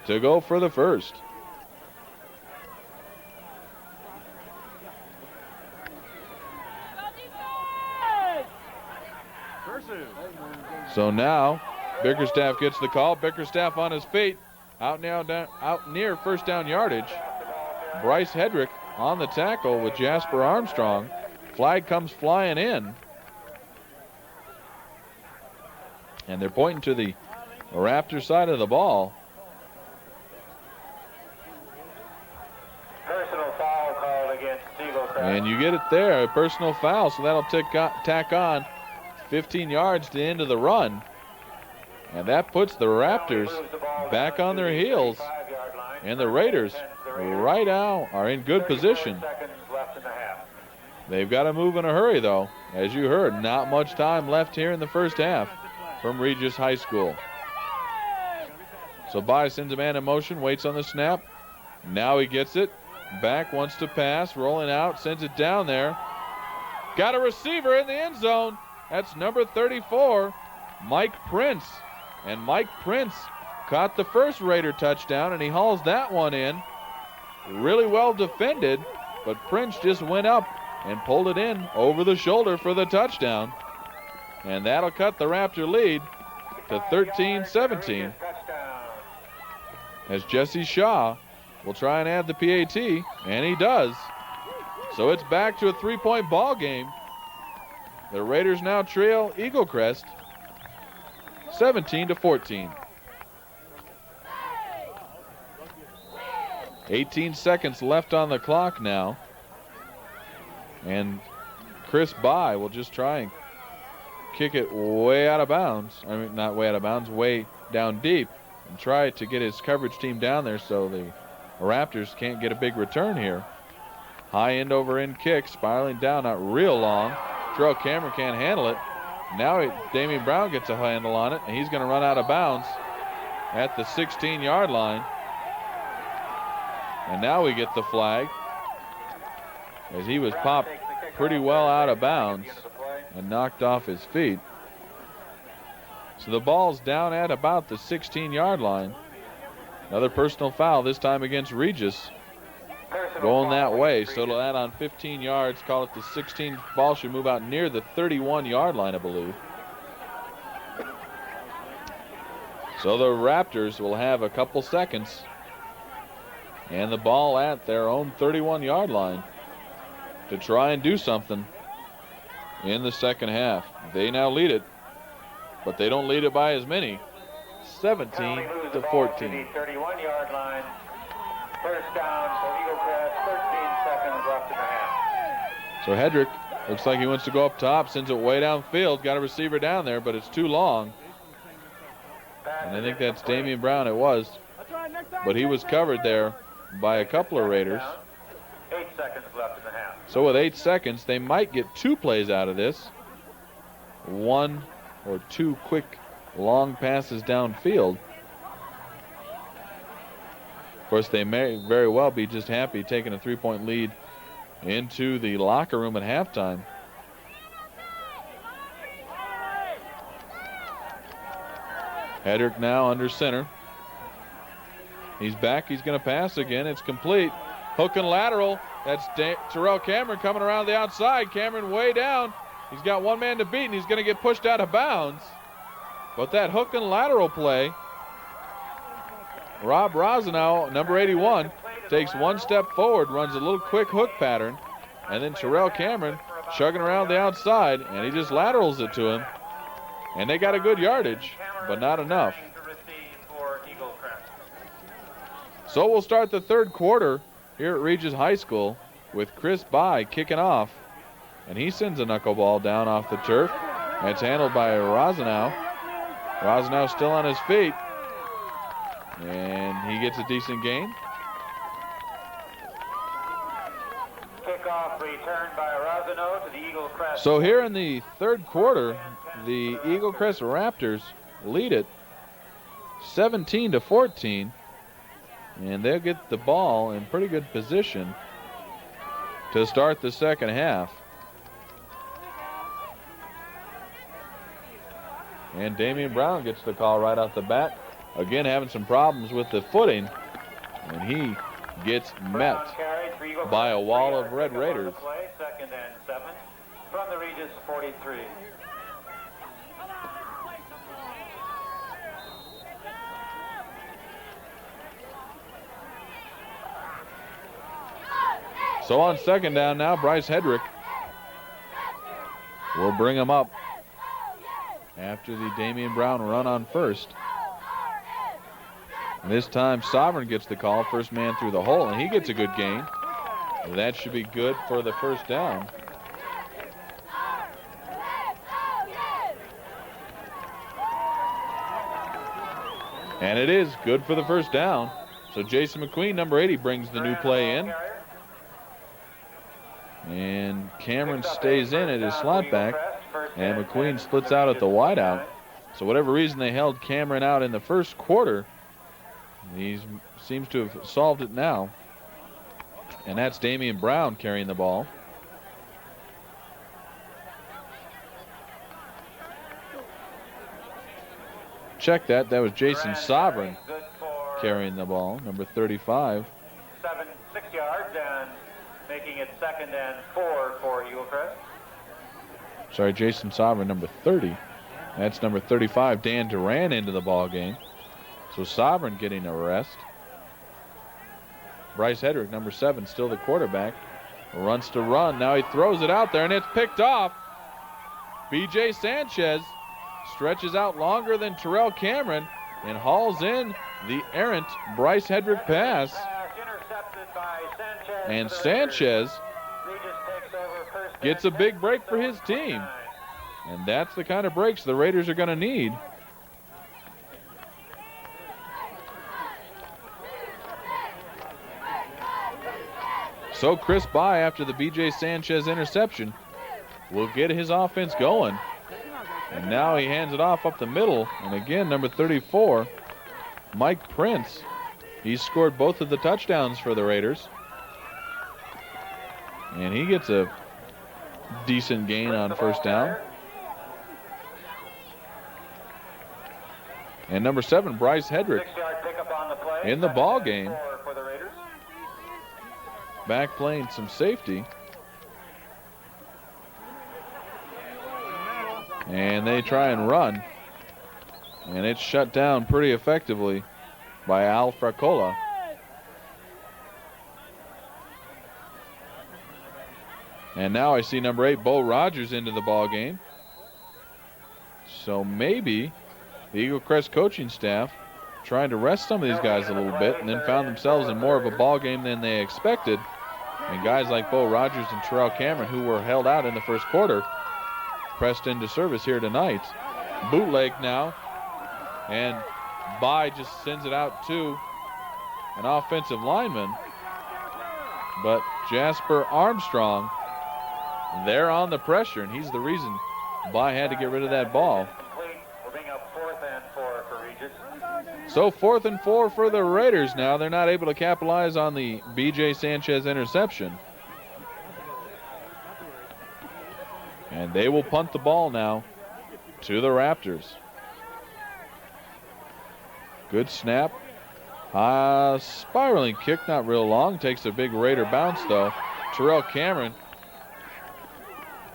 to go for the first. So now Bickerstaff gets the call. Bickerstaff on his feet, out near first down yardage. Bryce Hedrick on the tackle with Jasper Armstrong. Flag comes flying in. And they're pointing to the Raptor side of the ball. Personal foul called against Eaglecrest. And you get it there, a personal foul, so that'll tack on 15 yards to the end of the run. And that puts the Raptors back on their heels. And the Raiders right now are in good position. They've got to move in a hurry, though. As you heard, not much time left here in the first half from Regis High School. So By sends a man in motion, waits on the snap. Now he gets it. Back, wants to pass, rolling out, sends it down there. Got a receiver in the end zone. That's number 34, Mike Prince. And Mike Prince caught the first Raider touchdown, and he hauls that one in. Really well defended, but Prince just went up and pulled it in over the shoulder for the touchdown. And that'll cut the Raptor lead to 13-17. As Jesse Shaw will try and add the PAT, and he does. So it's back to a 3-point ball game. The Raiders now trail Eaglecrest 17-14. 18 seconds left on the clock now. And Chris By will just try and kick it way out of bounds. I mean, not way out of bounds, way down deep. And try to get his coverage team down there so the Raptors can't get a big return here. High end over end kick, spiraling down, not real long. Terrell Cameron can't handle it. Now Damian Brown gets a handle on it, and he's going to run out of bounds at the 16-yard line. And now we get the flag, as he was popped pretty well out of bounds and knocked off his feet. So the ball's down at about the 16-yard line. Another personal foul, this time against Regis. Going that way, so it'll add on 15 yards. Call it the 16. Ball should move out near the 31-yard line, I believe. So the Raptors will have a couple seconds. And the ball at their own 31-yard line to try and do something in the second half. They now lead it, but they don't lead it by as many. 17-14. 31-yard line. First down for Eaglecrest, 13 seconds left in the half. So Hedrick looks like he wants to go up top, sends it way downfield. Got a receiver down there, but it's too long. And I think that's Damian Brown, it was. But he was covered there by a couple of Raiders. 8 seconds left in the half. So with 8 seconds, they might get 2 plays out of this. 1 or 2 quick long passes downfield. Of course, they may very well be just happy taking a 3-point lead into the locker room at halftime. Hedrick now under center. He's back. He's going to pass again. It's complete. Hook and lateral. That's Terrell Cameron coming around the outside. Cameron way down. He's got one man to beat, and he's going to get pushed out of bounds. But that hook and lateral play, Rob Rosenow, number 81, takes one step forward, runs a little quick hook pattern, and then Terrell Cameron chugging around the outside, and he just laterals it to him. And they got a good yardage, but not enough. So we'll start the third quarter here at Regis High School with Chris By kicking off. And he sends a knuckleball down off the turf. It's handled by Rosenow. Rosenow still on his feet. And he gets a decent gain. Kickoff return by Rosenow to the Eaglecrest. So here in the third quarter, the Eaglecrest Raptors lead it 17-14. And they'll get the ball in pretty good position to start the second half. And Damian Brown gets the call right off the bat. Again, having some problems with the footing. And he gets met by a wall of Red Raiders. Second and 7 from the Regis 43. So on second down now, Bryce Hedrick will bring him up after the Damian Brown run on first. And this time Sovereign gets the call, first man through the hole, and he gets a good gain. That should be good for the first down. And it is good for the first down. So Jason McQueen, number 80, brings the new play in. And Cameron stays in at his slot back, and McQueen splits out at the wideout. So whatever reason they held Cameron out in the first quarter, he seems to have solved it now. And that's Damian Brown carrying the ball. Check that. That was Jason Sovereign carrying the ball, number 35. 6 yards and making it second and 4 for Eaglecrest. Sorry, Jason Sovereign, number 30. That's number 35, Dan Duran, into the ball game. So Sovereign getting a rest. Bryce Hedrick, number 7, still the quarterback. Runs to run. Now he throws it out there, and it's picked off. B.J. Sanchez stretches out longer than Terrell Cameron and hauls in the errant Bryce Hedrick pass. And Sanchez gets a big break for his team. And that's the kind of breaks the Raiders are going to need. So Chris By, after the B.J. Sanchez interception, will get his offense going. And now he hands it off up the middle. And again, number 34, Mike Prince. He scored both of the touchdowns for the Raiders. And he gets a decent gain on first down. And number 7, Bryce Hedrick, in the ball game, back playing some safety. And they try and run. And it's shut down pretty effectively by Al Fracola. And now I see number 8, Bo Rogers, into the ball game. So maybe the Eaglecrest coaching staff trying to rest some of these guys a little bit and then found themselves in more of a ball game than they expected. And guys like Bo Rogers and Terrell Cameron, who were held out in the first quarter, pressed into service here tonight. Bootleg now, and By just sends it out to an offensive lineman. But Jasper Armstrong, they're on the pressure, and he's the reason By had to get rid of that ball. So 4th and 4 for the Raiders now. They're not able to capitalize on the B.J. Sanchez interception. And they will punt the ball now to the Raptors. Good snap. Spiraling kick, not real long. Takes a big Raider bounce, though. Terrell Cameron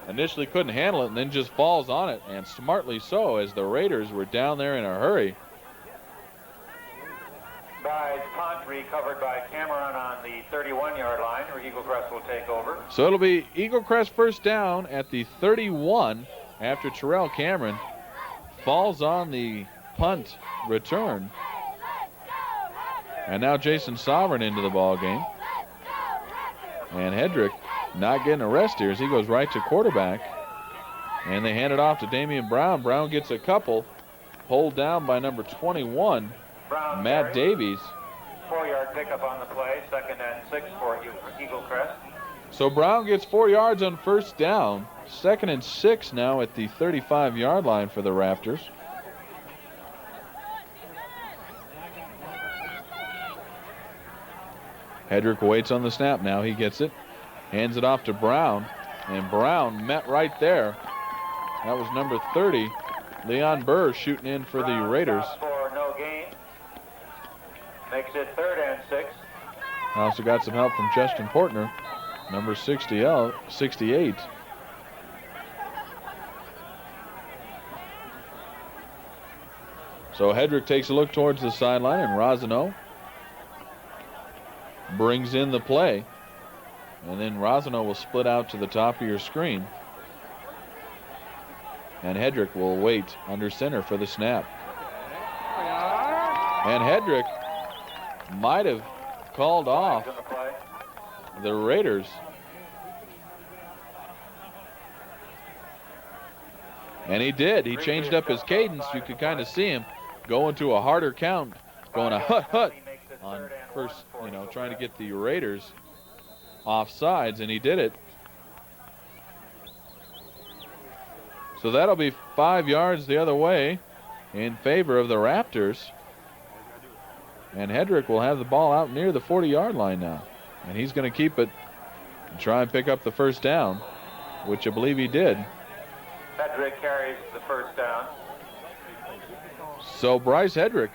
initially couldn't handle it and then just falls on it, and smartly so, as the Raiders were down there in a hurry. By punt recovered by Cameron on the 31-yard line, where Eaglecrest will take over. So it'll be Eaglecrest first down at the 31 after Terrell Cameron falls on the punt return. And now Jason Sovereign into the ball game. And Hedrick not getting a rest here as he goes right to quarterback. And they hand it off to Damian Brown. Brown gets a couple. Pulled down by number 21, Brown Matt Davies. 4-yard pickup on the play, 2nd and 6 for Eaglecrest. So Brown gets 4 yards on first down. 2nd and 6 now at the 35-yard line for the Raptors. Hedrick waits on the snap now. He gets it. Hands it off to Brown. And Brown met right there. That was number 30. Leon Burr shooting in for the Raiders. For no gain. Makes it 3rd and 6. Also got some help from Justin Portner, number 68. So Hedrick takes a look towards the sideline, and Rosano brings in the play. And then Rosano will split out to the top of your screen. And Hedrick will wait under center for the snap. And Hedrick might have called off the Raiders. And he did. He changed up his cadence. You could kind of see him go into a harder count, going a hut on first, trying to get the Raiders off sides, and he did it. So that'll be 5 yards the other way in favor of the Raptors. And Hedrick will have the ball out near the 40-yard line now. And he's going to keep it and try and pick up the first down, which I believe he did. Hedrick carries the first down. So Bryce Hedrick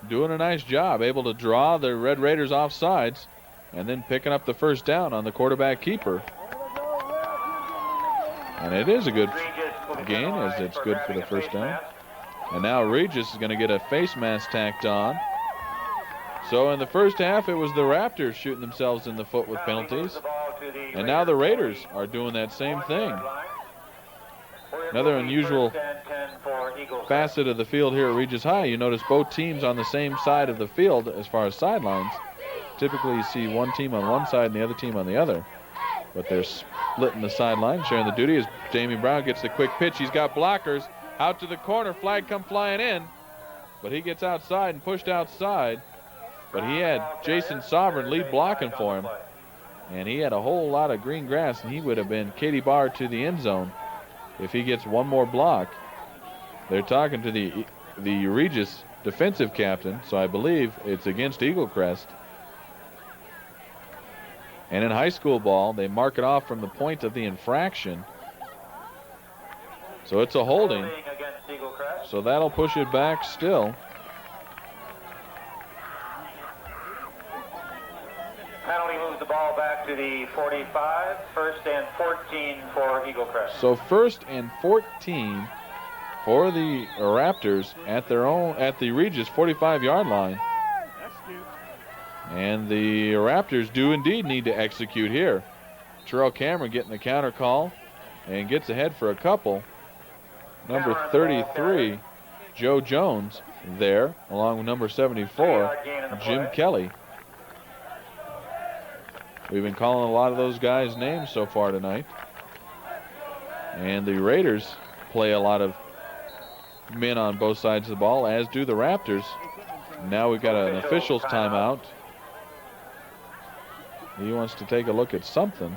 doing a nice job, able to draw the Red Raiders off sides and then picking up the first down on the quarterback keeper. And it is a good gain, as it's good for the first down. And now Regis is going to get a face mask tacked on. So in the first half, it was the Raptors shooting themselves in the foot with penalties. And now the Raiders are doing that same thing. Another unusual facet of the field here at Regis High. You notice both teams on the same side of the field as far as sidelines. Typically you see one team on one side and the other team on the other. But they're splitting the sideline, sharing the duty as Damian Brown gets the quick pitch. He's got blockers out to the corner. Flag come flying in. But he gets outside and pushed outside. But he had Jason Sovereign lead blocking for him. And he had a whole lot of green grass, and he would have been Katie Barr to the end zone if he gets one more block. They're talking to the Regis defensive captain, so I believe it's against Eaglecrest. And in high school ball, they mark it off from the point of the infraction. So it's a holding. So that'll push it back still. Penalty moves the ball back to the 45. 1st and 14 for Eaglecrest. So 1st and 14 for the Raptors at the Regis 45-yard line. And the Raptors do indeed need to execute here. Terrell Cameron getting the counter call and gets ahead for a couple. Number 33, Joe Jones, there, along with number 74, Jim Kelly. We've been calling a lot of those guys' names so far tonight. And the Raiders play a lot of men on both sides of the ball, as do the Raptors. Now we've got an official's timeout. He wants to take a look at something.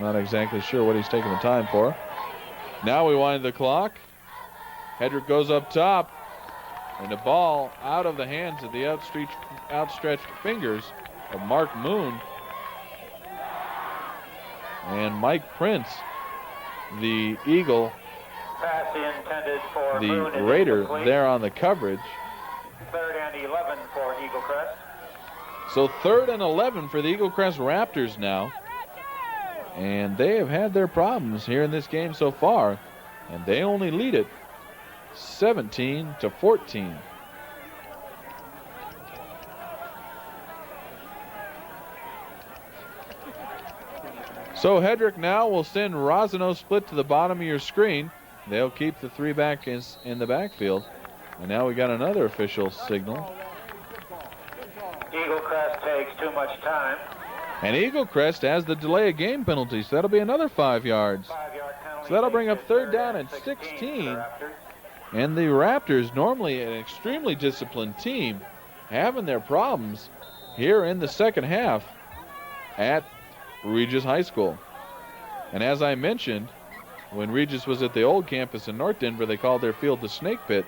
Not exactly sure what he's taking the time for. Now we wind the clock. Hedrick goes up top. And the ball out of the hands of the outstretched fingers of Mark Moon. And Mike Prince, the Eagle, the Raider, there on the coverage. 3rd and 11 for Eaglecrest. So 3rd and 11 for the Eaglecrest Raptors now. And they have had their problems here in this game so far, and they only lead it 17-14. So Hedrick now will send Rosano split to the bottom of your screen. They'll keep the 3 back in the backfield. And now we got another official signal. Eaglecrest takes too much time. And Eaglecrest has the delay of game penalty, so that'll be another 5 yards. So that'll bring up 3rd down and 16. And the Raptors, normally an extremely disciplined team, having their problems here in the second half at Regis High School. And as I mentioned, when Regis was at the old campus in North Denver, they called their field the Snake Pit.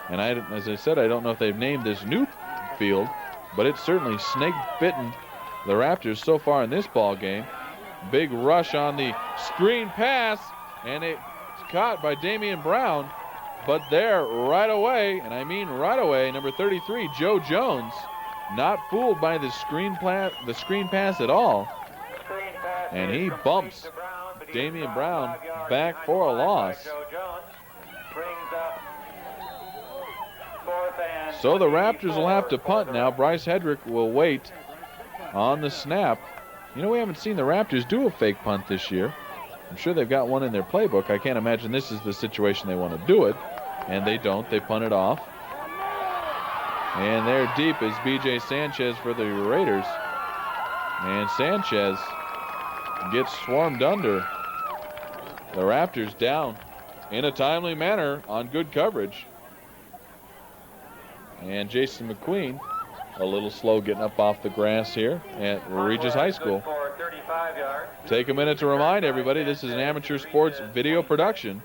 And as I said, I don't know if they've named this new field, but it's certainly snake-bitten the Raptors so far in this ball game. Big rush on the screen pass, and it's caught by Damian Brown. But there right away, and I mean right away, number 33, Joe Jones, not fooled by the screen pass at all. And he bumps Damian Brown back for a loss. So the Raptors will have to punt now. Bryce Hedrick will wait on the snap. You know, we haven't seen the Raptors do a fake punt this year. I'm sure they've got one in their playbook. I can't imagine this is the situation they want to do it. And they don't. They punt it off. And there deep is B.J. Sanchez for the Raiders. And Sanchez gets swarmed under. The Raptors down in a timely manner on good coverage. And Jason McQueen a little slow getting up off the grass here at Regis High School. Take a minute to remind everybody this is an amateur sports video production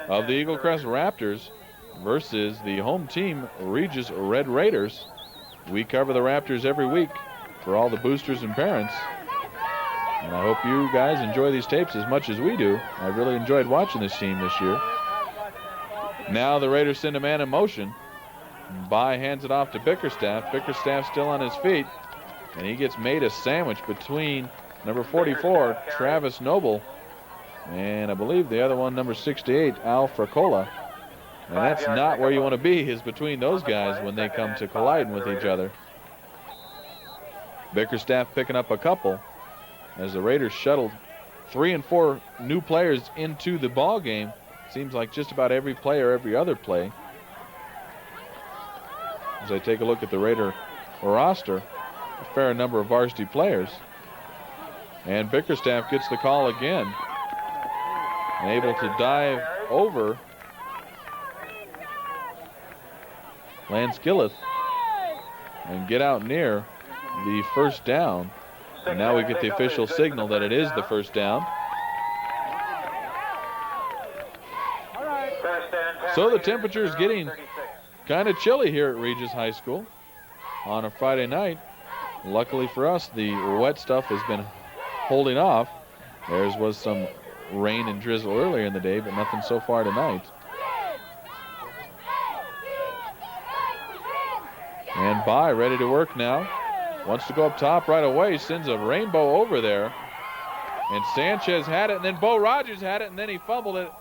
of the Eaglecrest Raptors versus the home team Regis Red Raiders. We cover the Raptors every week for all the boosters and parents. And I hope you guys enjoy these tapes as much as we do. I really enjoyed watching this team this year. Now the Raiders send a man in motion. By hands it off to Bickerstaff. Bickerstaff still on his feet. And he gets made a sandwich between number 44, Travis Noble, and I believe the other one, number 68, Al Fracola. And that's not where you want to be, is between those guys when they come to colliding with each other. Bickerstaff picking up a couple as the Raiders shuttled 3 and 4 new players into the ball game. Seems like just about every player, every other play. As I take a look at the Raider roster, a fair number of varsity players. And Bickerstaff gets the call again. And able to dive over Lance Gilleth and get out near the first down. And now we get the official signal that it is the first down. So the temperature is getting kind of chilly here at Regis High School on a Friday night. Luckily for us, the wet stuff has been holding off. There was some rain and drizzle earlier in the day, but nothing so far tonight. And By ready to work now. Wants to go up top right away. Sends a rainbow over there. And Sanchez had it, and then Bo Rogers had it, and then he fumbled it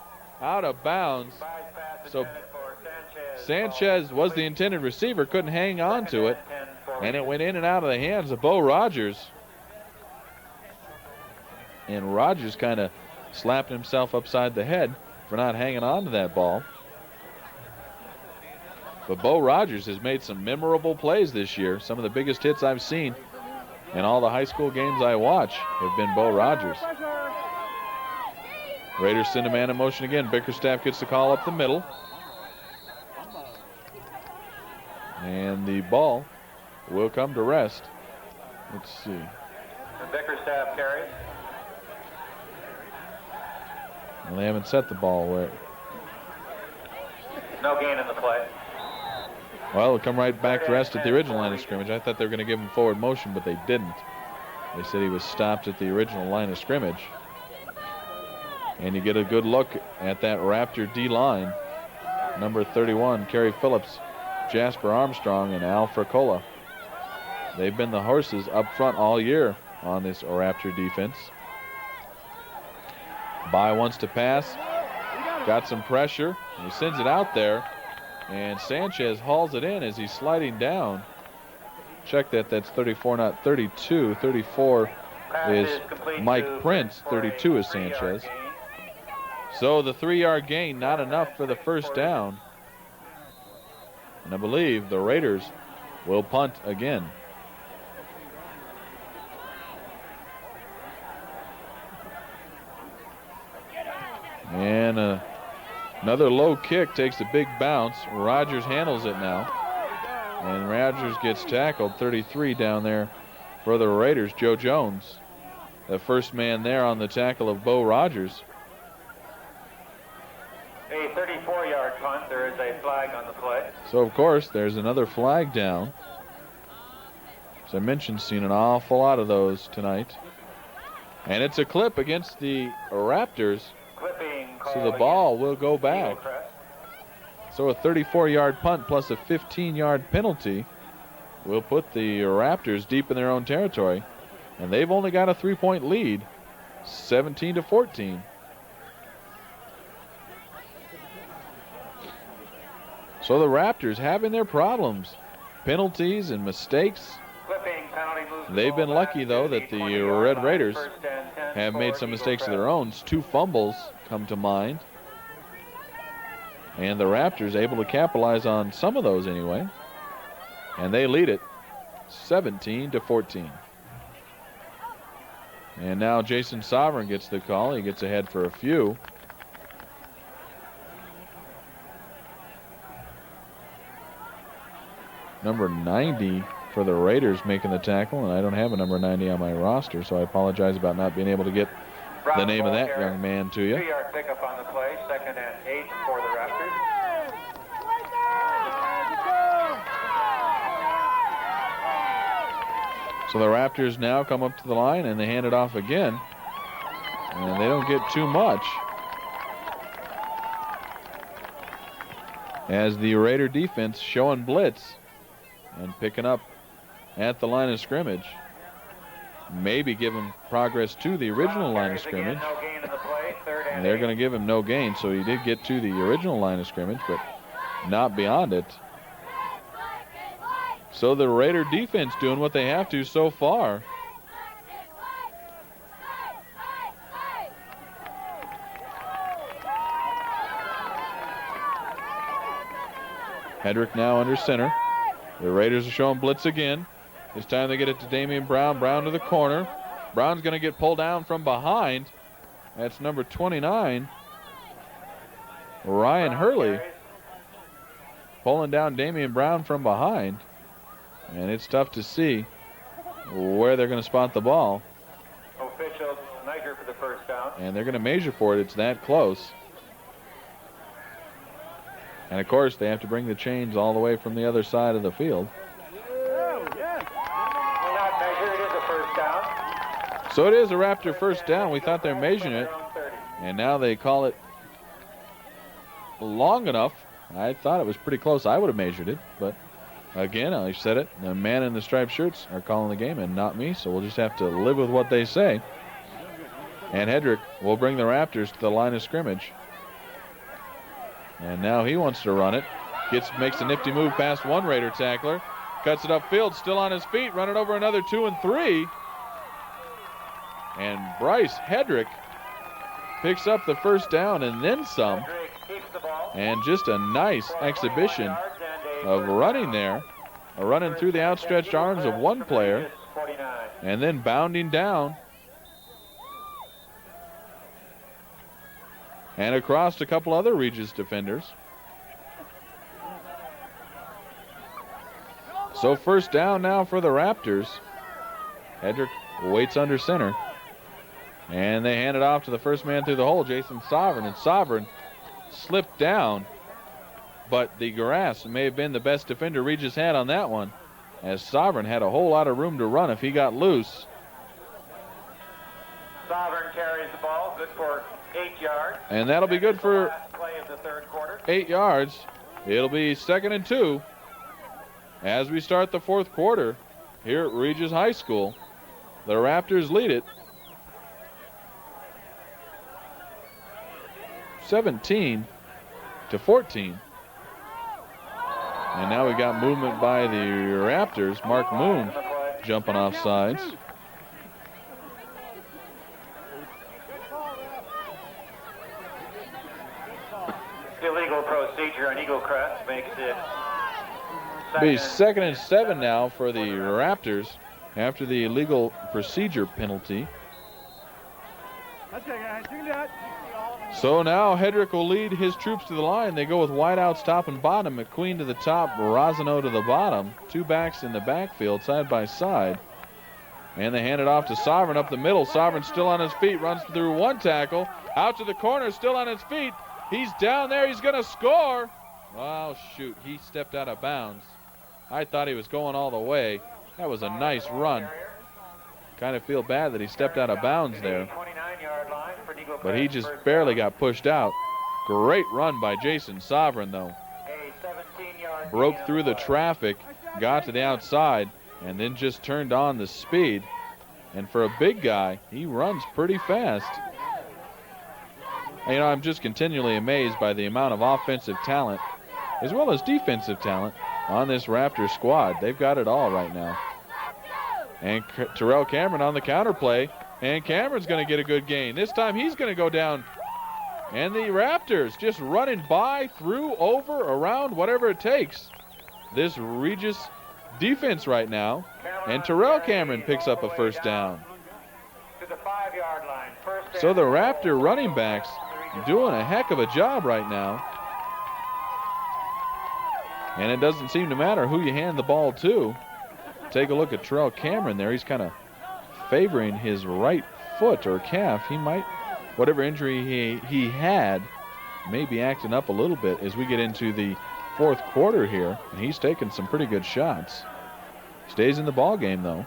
out of bounds. So Sanchez was the intended receiver, couldn't hang on to it, and it went in and out of the hands of Bo Rogers. And Rogers kind of slapped himself upside the head for not hanging on to that ball. But Bo Rogers has made some memorable plays this year. Some of the biggest hits I've seen in all the high school games I watch have been Bo Rogers. Raiders send a man in motion again. Bickerstaff gets the call up the middle. And the ball will come to rest. Let's see. The Bickerstaff carry. Well, they haven't set the ball where. No gain in the play. Well, it'll come right back to rest at the original line of scrimmage. I thought they were going to give him forward motion, but they didn't. They said he was stopped at the original line of scrimmage. And you get a good look at that Raptor D-line. Number 31, Kerry Phillips, Jasper Armstrong, and Al Fracola. They've been the horses up front all year on this Raptor defense. By wants to pass. Got some pressure. He sends it out there. And Sanchez hauls it in as he's sliding down. Check that. That's 34, not 32. 34 is Mike Prince. 32 is Sanchez. So the 3-yard gain, not enough for the first down. And I believe the Raiders will punt again. And another low kick takes a big bounce. Rogers handles it now. And Rogers gets tackled. 33 down there for the Raiders. Joe Jones, the first man there on the tackle of Bo Rogers. A 34-yard punt. There is a flag on the play. So, of course, there's another flag down. As I mentioned, seen an awful lot of those tonight. And it's a clip against the Raptors. So the ball will go back. So a 34-yard punt plus a 15-yard penalty will put the Raptors deep in their own territory. And they've only got a 3-point lead, 17-14. So the Raptors having their problems. Penalties and mistakes. They've been lucky, though, that the Red Raiders have made some mistakes of their own. 2 fumbles come to mind. And the Raptors able to capitalize on some of those anyway. And they lead it 17-14. And now Jason Sovereign gets the call. He gets ahead for a few. Number 90 for the Raiders making the tackle, and I don't have a number 90 on my roster, so I apologize about not being able to get the name of that young man to you. 2-yard pickup on the play, 2nd and 8 for the Raptors. So the Raptors now come up to the line and they hand it off again, and they don't get too much. As the Raider defense showing blitz and picking up at the line of scrimmage. Maybe give him progress to the original line of scrimmage. And they're going to give him no gain, so he did get to the original line of scrimmage, but not beyond it. So the Raider defense doing what they have to so far. Hedrick now under center. The Raiders are showing blitz again. This time they get it to Damian Brown. Brown to the corner. Brown's going to get pulled down from behind. That's number 29, Ryan Hurley, pulling down Damian Brown from behind. And it's tough to see where they're going to spot the ball. Officials measure for the first down. And they're going to measure for it. It's that close. And, of course, they have to bring the chains all the way from the other side of the field. So it is a Raptor first down. We thought they were measuring it. And now they call it long enough. I thought it was pretty close. I would have measured it. But, again, I said it. The man in the striped shirts are calling the game and not me. So we'll just have to live with what they say. And Hedrick will bring the Raptors to the line of scrimmage. And now he wants to run it. Makes a nifty move past one Raider tackler. Cuts it upfield, still on his feet, running over another 2 and 3. And Bryce Hedrick picks up the first down and then some. And just a nice exhibition of running there. Running through the outstretched arms of one player. And then bounding down. And across a couple other Regis defenders. So first down now for the Raptors. Hedrick waits under center. And they hand it off to the first man through the hole, Jason Sovereign. And Sovereign slipped down. But the grass may have been the best defender Regis had on that one, as Sovereign had a whole lot of room to run if he got loose. Sovereign carries the ball, good for 8 yards. And that'll be good for play of the third quarter. 8 yards. It'll be 2nd and 2 as we start the fourth quarter here at Regis High School. The Raptors lead it 17 to 14. And now we got movement by the Raptors. Mark Moon jumping off sides. Illegal procedure on Eaglecrest makes it Be 2nd and 7 now for the Raptors after the illegal procedure penalty. So now Hedrick will lead his troops to the line. They go with wideouts top and bottom. McQueen to the top, Rosano to the bottom. Two backs in the backfield, side by side. And they hand it off to Sovereign up the middle. Sovereign still on his feet, runs through one tackle. Out to the corner, still on his feet. He's down there, he's gonna score. Oh shoot, he stepped out of bounds. I thought he was going all the way. That was a nice run. Kind of feel bad that he stepped out of bounds there. But he just barely got pushed out. Great run by Jason Sovereign, though. Broke through the traffic, got to the outside, and then just turned on the speed. And for a big guy, he runs pretty fast. And, I'm just continually amazed by the amount of offensive talent as well as defensive talent on this Raptors squad. They've got it all right now. And Terrell Cameron on the counter play. And Cameron's going to get a good gain. This time he's going to go down. And the Raptors just running by, through, over, around, whatever it takes. This Regis defense right now. And Terrell Cameron picks up a first down. So the Raptor running backs doing a heck of a job right now. And it doesn't seem to matter who you hand the ball to. Take a look at Terrell Cameron there. He's kind of favoring his right foot or calf. He might, whatever injury he had, may be acting up a little bit as we get into the fourth quarter here. And he's taking some pretty good shots. Stays in the ball game though.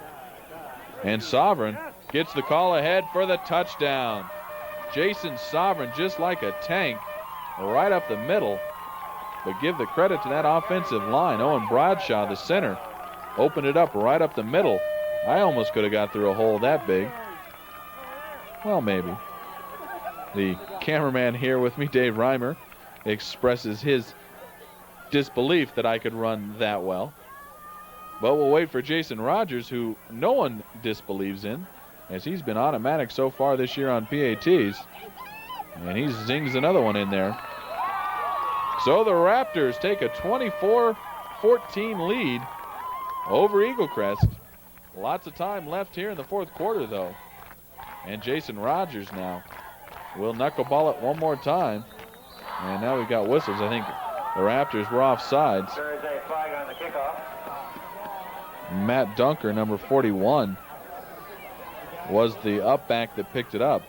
And Sovereign gets the call ahead for the touchdown. Jason Sovereign, just like a tank, right up the middle. But give the credit to that offensive line. Owen Bradshaw, the center, opened it up right up the middle. I almost could have got through a hole that big. Well, maybe. The cameraman here with me, Dave Reimer, expresses his disbelief that I could run that well. But we'll wait for Jason Rogers, who no one disbelieves in, as he's been automatic so far this year on PATs. And he zings another one in there. So the Raptors take a 24-14 lead over Eaglecrest. Lots of time left here in the fourth quarter, though. And Jason Rogers now will knuckleball it one more time. And now we've got whistles. I think the Raptors were offsides. There is a flag on the kickoff. Matt Dunker, number 41, was the up back that picked it up.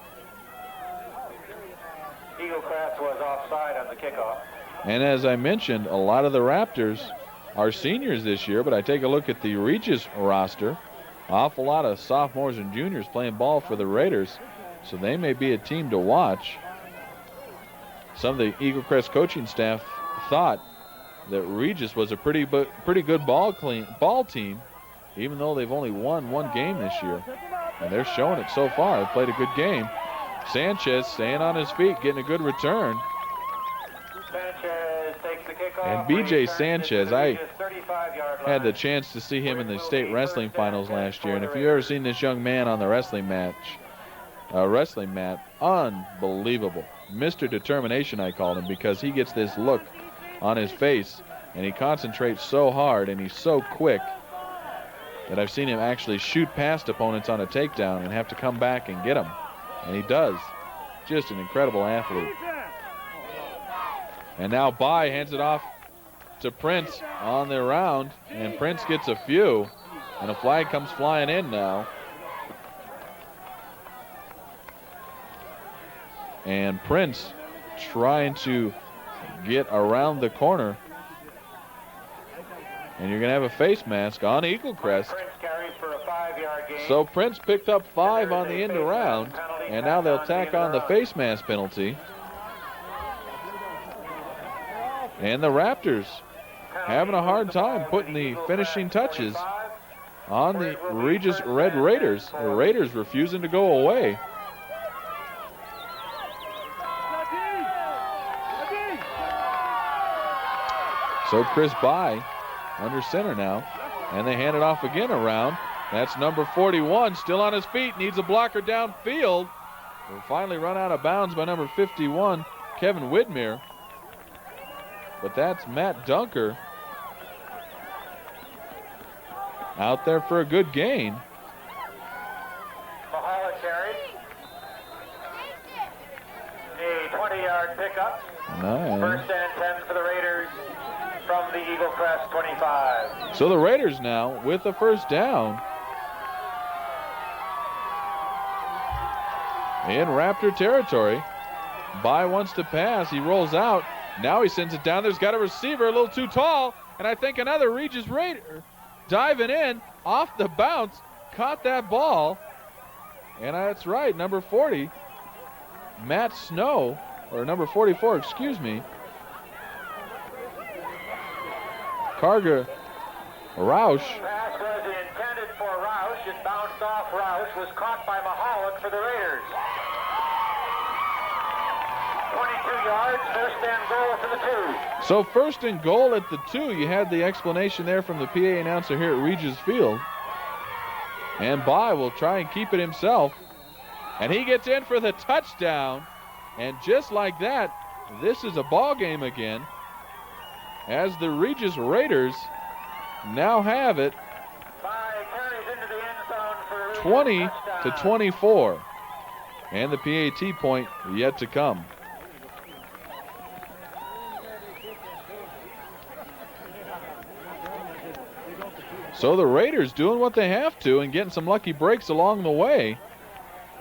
Eaglecrest was offside on the kickoff. And as I mentioned, a lot of the Raptors are seniors this year, but I take a look at the Regis roster. Awful lot of sophomores and juniors playing ball for the Raiders, so they may be a team to watch. Some of the Eaglecrest coaching staff thought that Regis was a pretty good ball team, even though they've only won one game this year. And they're showing it so far. They've played a good game. Sanchez staying on his feet, getting a good return. Sanchez takes the kickoff. And B.J. Sanchez, I had the chance to see him in the state wrestling finals last year. And if you've ever seen this young man on the wrestling mat, unbelievable. Mr. Determination, I called him, because he gets this look on his face, and he concentrates so hard, and he's so quick that I've seen him actually shoot past opponents on a takedown and have to come back and get them. And he does. Just an incredible athlete. And now Bai hands it off to Prince on the round, and Prince gets a few, and a flag comes flying in now. And Prince trying to get around the corner. And you're going to have a face mask on Eaglecrest. So Prince picked up 5 on the end around, and now they'll tack on the face mask penalty. And the Raptors having a hard time putting the finishing touches on the Regis Red Raiders. The Raiders refusing to go away. So Chris By under center now. And they hand it off again around. That's number 41, still on his feet, needs a blocker downfield. Will finally run out of bounds by number 51, Kevin Whitmere. But that's Matt Dunker out there for a good gain. Mahalla carried. A 20-yard pickup. Nice. First and 10 for the Raiders from the Eaglecrest 25. So the Raiders now with the first down in Raptor territory. By wants to pass. He rolls out. Now he sends it down. There's got a receiver a little too tall. And I think another Regis Raider diving in off the bounce. Caught that ball. And that's right. Number 40, Matt Snow. Or number 44, excuse me. Karga Roush. Pass was intended for Roush. It bounced off Roush. Was caught by Mahalik for the Raiders. 22 yards, first and goal for the 2. So first and goal at the 2. You had the explanation there from the PA announcer here at Regis Field. And By will try and keep it himself. And he gets in for the touchdown. And just like that, this is a ball game again, as the Regis Raiders now have it 20 to 24. And the PAT point yet to come. So the Raiders doing what they have to and getting some lucky breaks along the way.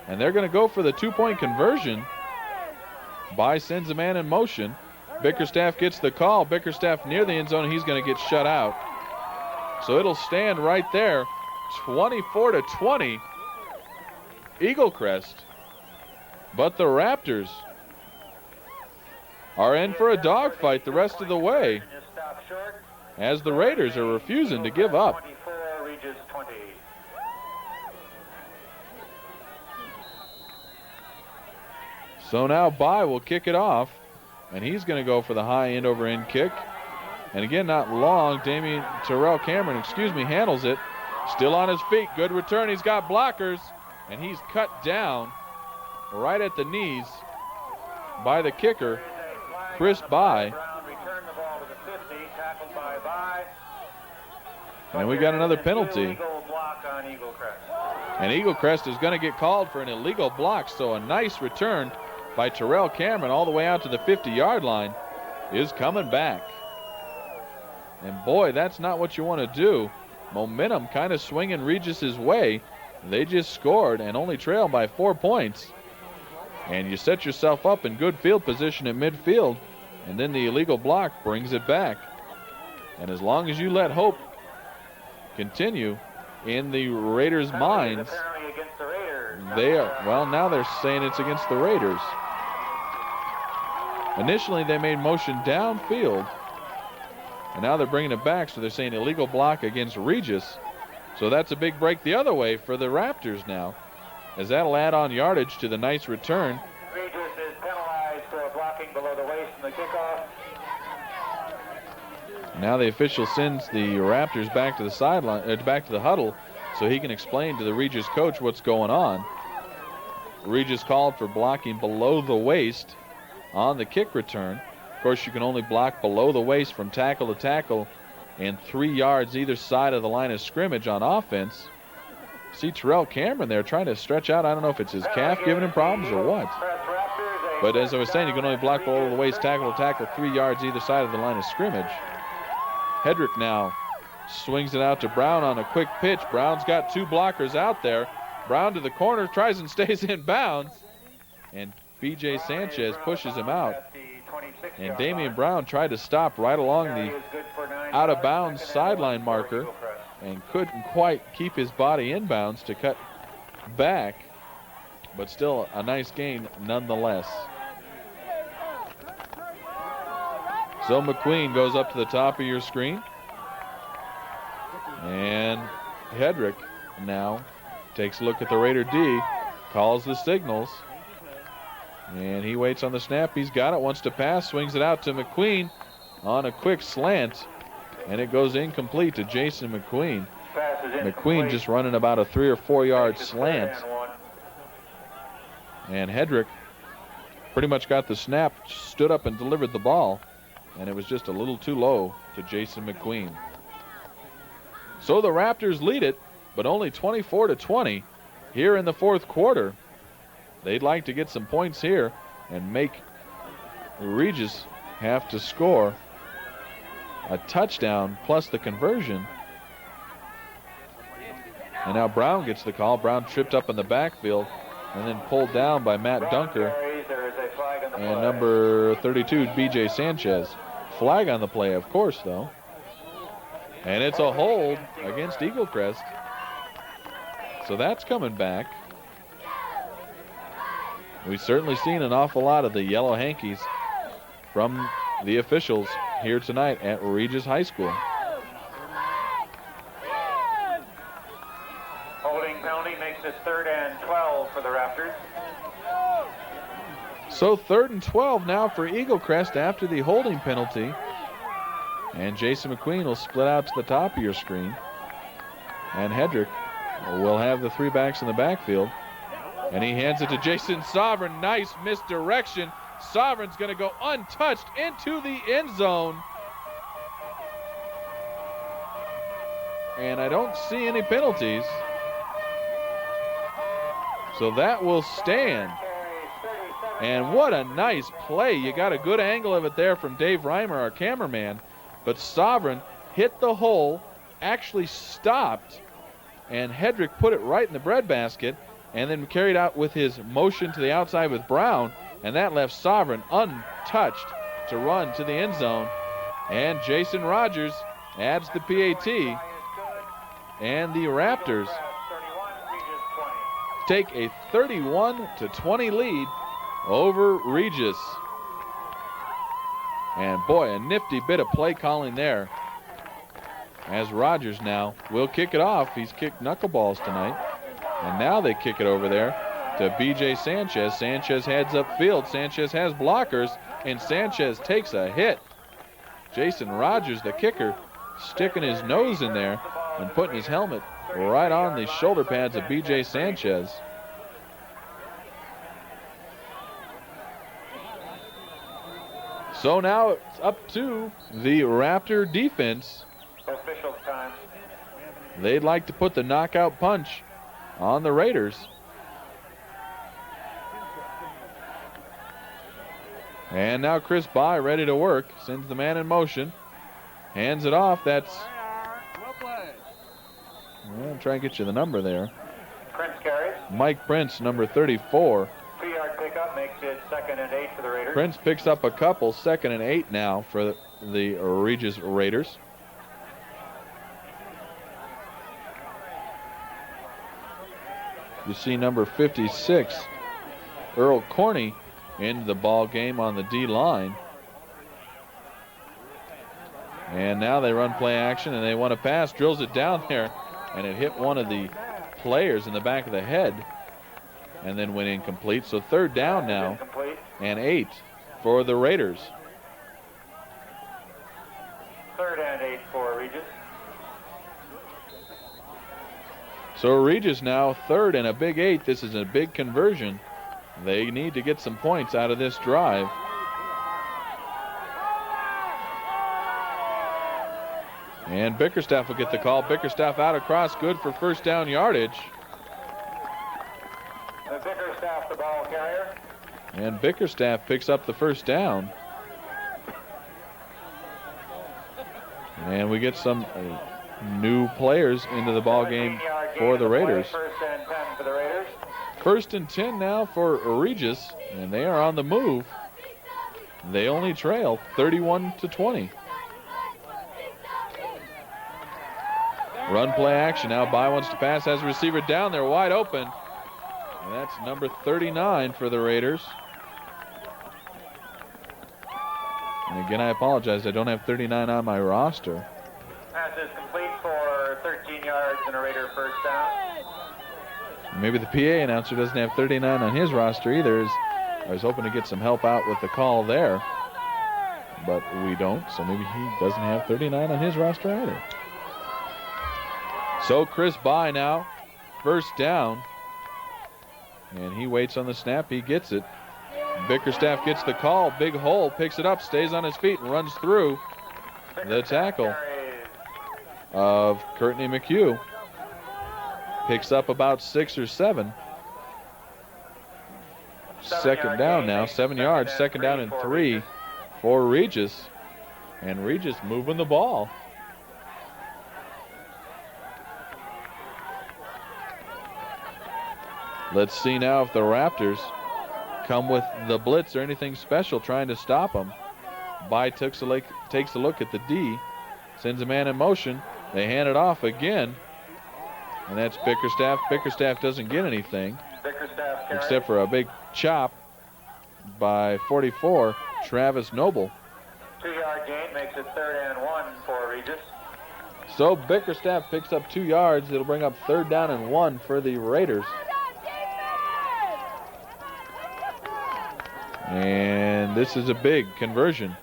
And they're going to go for the 2-point conversion. By sends a man in motion. Bickerstaff gets the call. Bickerstaff near the end zone, and he's going to get shut out. So it'll stand right there, 24 to 20, Eaglecrest. But the Raptors are in for a dogfight the rest of the way, as the Raiders are refusing to give up. So now By will kick it off, and he's going to go for the high end over end kick. And again, not long. Terrell Cameron, handles it. Still on his feet. Good return. He's got blockers, and he's cut down right at the knees by the kicker, Chris By. And we got another penalty. And Eaglecrest is going to get called for an illegal block, so a nice return by Terrell Cameron all the way out to the 50-yard line is coming back. And boy, that's not what you want to do. Momentum kind of swinging Regis's way. They just scored and only trail by 4 points. And you set yourself up in good field position at midfield, and then the illegal block brings it back. And as long as you let hope continue in the Raiders' minds, they are, well, now they're saying it's against the Raiders. Initially, they made motion downfield, and now they're bringing it back, so they're saying illegal block against Regis. So that's a big break the other way for the Raptors now, as that'll add on yardage to the nice return. Regis is penalized for blocking below the waist in the kickoff. Now the official sends the Raptors back to the sideline, back to the huddle, so he can explain to the Regis coach what's going on. Regis called for blocking below the waist on the kick return. Of course, you can only block below the waist from tackle to tackle and 3 yards either side of the line of scrimmage on offense. See Terrell Cameron there trying to stretch out. I don't know if it's his calf giving him problems or what. But as I was saying, you can only block below the waist, tackle to tackle, 3 yards either side of the line of scrimmage. Hedrick now swings it out to Brown on a quick pitch. Brown's got 2 blockers out there. Brown to the corner, tries and stays in bounds. And B.J. Sanchez pushes him out. And Damian Brown tried to stop right along the out-of-bounds sideline marker and couldn't quite keep his body in bounds to cut back. But still a nice gain nonetheless. So McQueen goes up to the top of your screen. And Hedrick now takes a look at the Raider D, calls the signals. And he waits on the snap. He's got it, wants to pass, swings it out to McQueen. on a quick slant, and it goes incomplete to Jason McQueen. McQueen just running about a 3 or 4 yard slant. And Hedrick pretty much got the snap, stood up and delivered the ball, and it was just a little too low to Jason McQueen. So the Raptors lead it, but only 24-20 here in the fourth quarter. They'd like to get some points here and make Regis have to score a touchdown plus the conversion. And now Brown gets the call. Brown tripped up in the backfield and then pulled down by Matt Dunker and number 32, B.J. Sanchez. Flag on the play, of course, though. And it's a hold against Eaglecrest. So that's coming back. We've certainly seen an awful lot of the yellow hankies from the officials here tonight at Regis High School. Holding penalty makes it 3rd and 12 for the Raptors. So 3rd and 12 now for Eaglecrest after the holding penalty. And Jason McQueen will split out to the top of your screen. And Hedrick will have the 3 backs in the backfield. And he hands it to Jason Sovereign. Nice misdirection. Sovereign's going to go untouched into the end zone. And I don't see any penalties. So that will stand. And what a nice play. You got a good angle of it there from Dave Reimer, our cameraman. But Sovereign hit the hole, actually stopped, and Hedrick put it right in the breadbasket and then carried out with his motion to the outside with Brown, and that left Sovereign untouched to run to the end zone. And Jason Rogers adds the PAT, and the Raptors take a 31-20 lead over Regis. And boy, a nifty bit of play calling there, as Rogers now will kick it off. He's kicked knuckleballs tonight. And now they kick it over there to B.J. Sanchez. Sanchez heads upfield. Sanchez has blockers, and Sanchez takes a hit. Jason Rogers, the kicker, sticking his nose in there and putting his helmet right on the shoulder pads of B.J. Sanchez. So now it's up to the Raptor defense. Official time. They'd like to put the knockout punch on the Raiders. And now Chris By ready to work. Sends the man in motion. Hands it off. That's... I'll try and get you the number there. Prince carries. Mike Prince, number 34. 3-yard pickup makes it 2nd and 8 for the Raiders. Prince picks up a couple. 2nd and 8 now for the Regis Raiders. You see number 56, Earl Corney, into the ball game on the D line. And now they run play action, and they want to pass. Drills it down there, and it hit one of the players in the back of the head and then went incomplete. So 3rd down now and 8 for the Raiders. 3rd and 8 for Regis. So Regis now 3rd and a big 8. This is a big conversion. They need to get some points out of this drive. And Bickerstaff will get the call. Bickerstaff out across, good for 1st down yardage. The Bickerstaff, the ball carrier. And Bickerstaff picks up the 1st down. And we get some new players into the ball game for the Raiders. 1st and 10 for the Raiders. 1st and 10 now for Regis, and they are on the move. They only trail 31-20. Run play action now. By wants to pass, has a receiver down there wide open. And that's number 39 for the Raiders. And again, I apologize, I don't have 39 on my roster. Pass is complete for 13 yards and a Raider 1st down. Maybe the PA announcer doesn't have 39 on his roster either. I was hoping to get some help out with the call there. but we don't, so maybe he doesn't have 39 on his roster either. So Chris Bye now, first down, and he waits on the snap. He gets it. Bickerstaff gets the call. Big hole, picks it up, stays on his feet, and runs through the tackle of Courtney McHugh. Picks up about 6 or 7. Second down now, 7 yards. Second down and 3 for Regis. And Regis moving the ball. Let's see now if the Raptors come with the blitz or anything special trying to stop them. Bye takes a look at the D, sends a man in motion. They hand it off again, and that's Bickerstaff. Bickerstaff doesn't get anything except for a big chop by 44, Travis Noble. 2-yard gain makes it 3rd and 1 for Regis. So Bickerstaff picks up 2 yards. It'll bring up 3rd down and 1 for the Raiders. And this is a big conversion,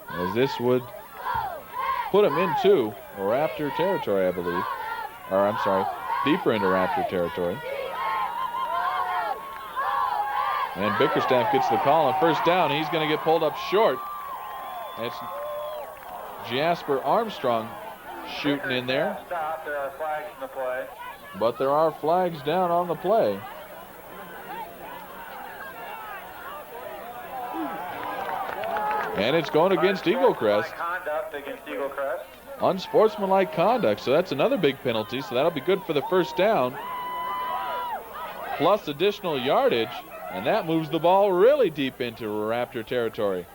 as this would put them into Raptor territory, I believe. Or, I'm sorry, deeper into Raptor territory. And Bickerstaff gets the call on first down. He's going to get pulled up short. That's Jasper Armstrong shooting in there. There are flags in the play. But there are flags down on the play. And it's going against Eaglecrest. Conduct against Eaglecrest. Unsportsmanlike conduct, so that's another big penalty, so that'll be good for the first down. Plus additional yardage, and that moves the ball really deep into Raptor territory.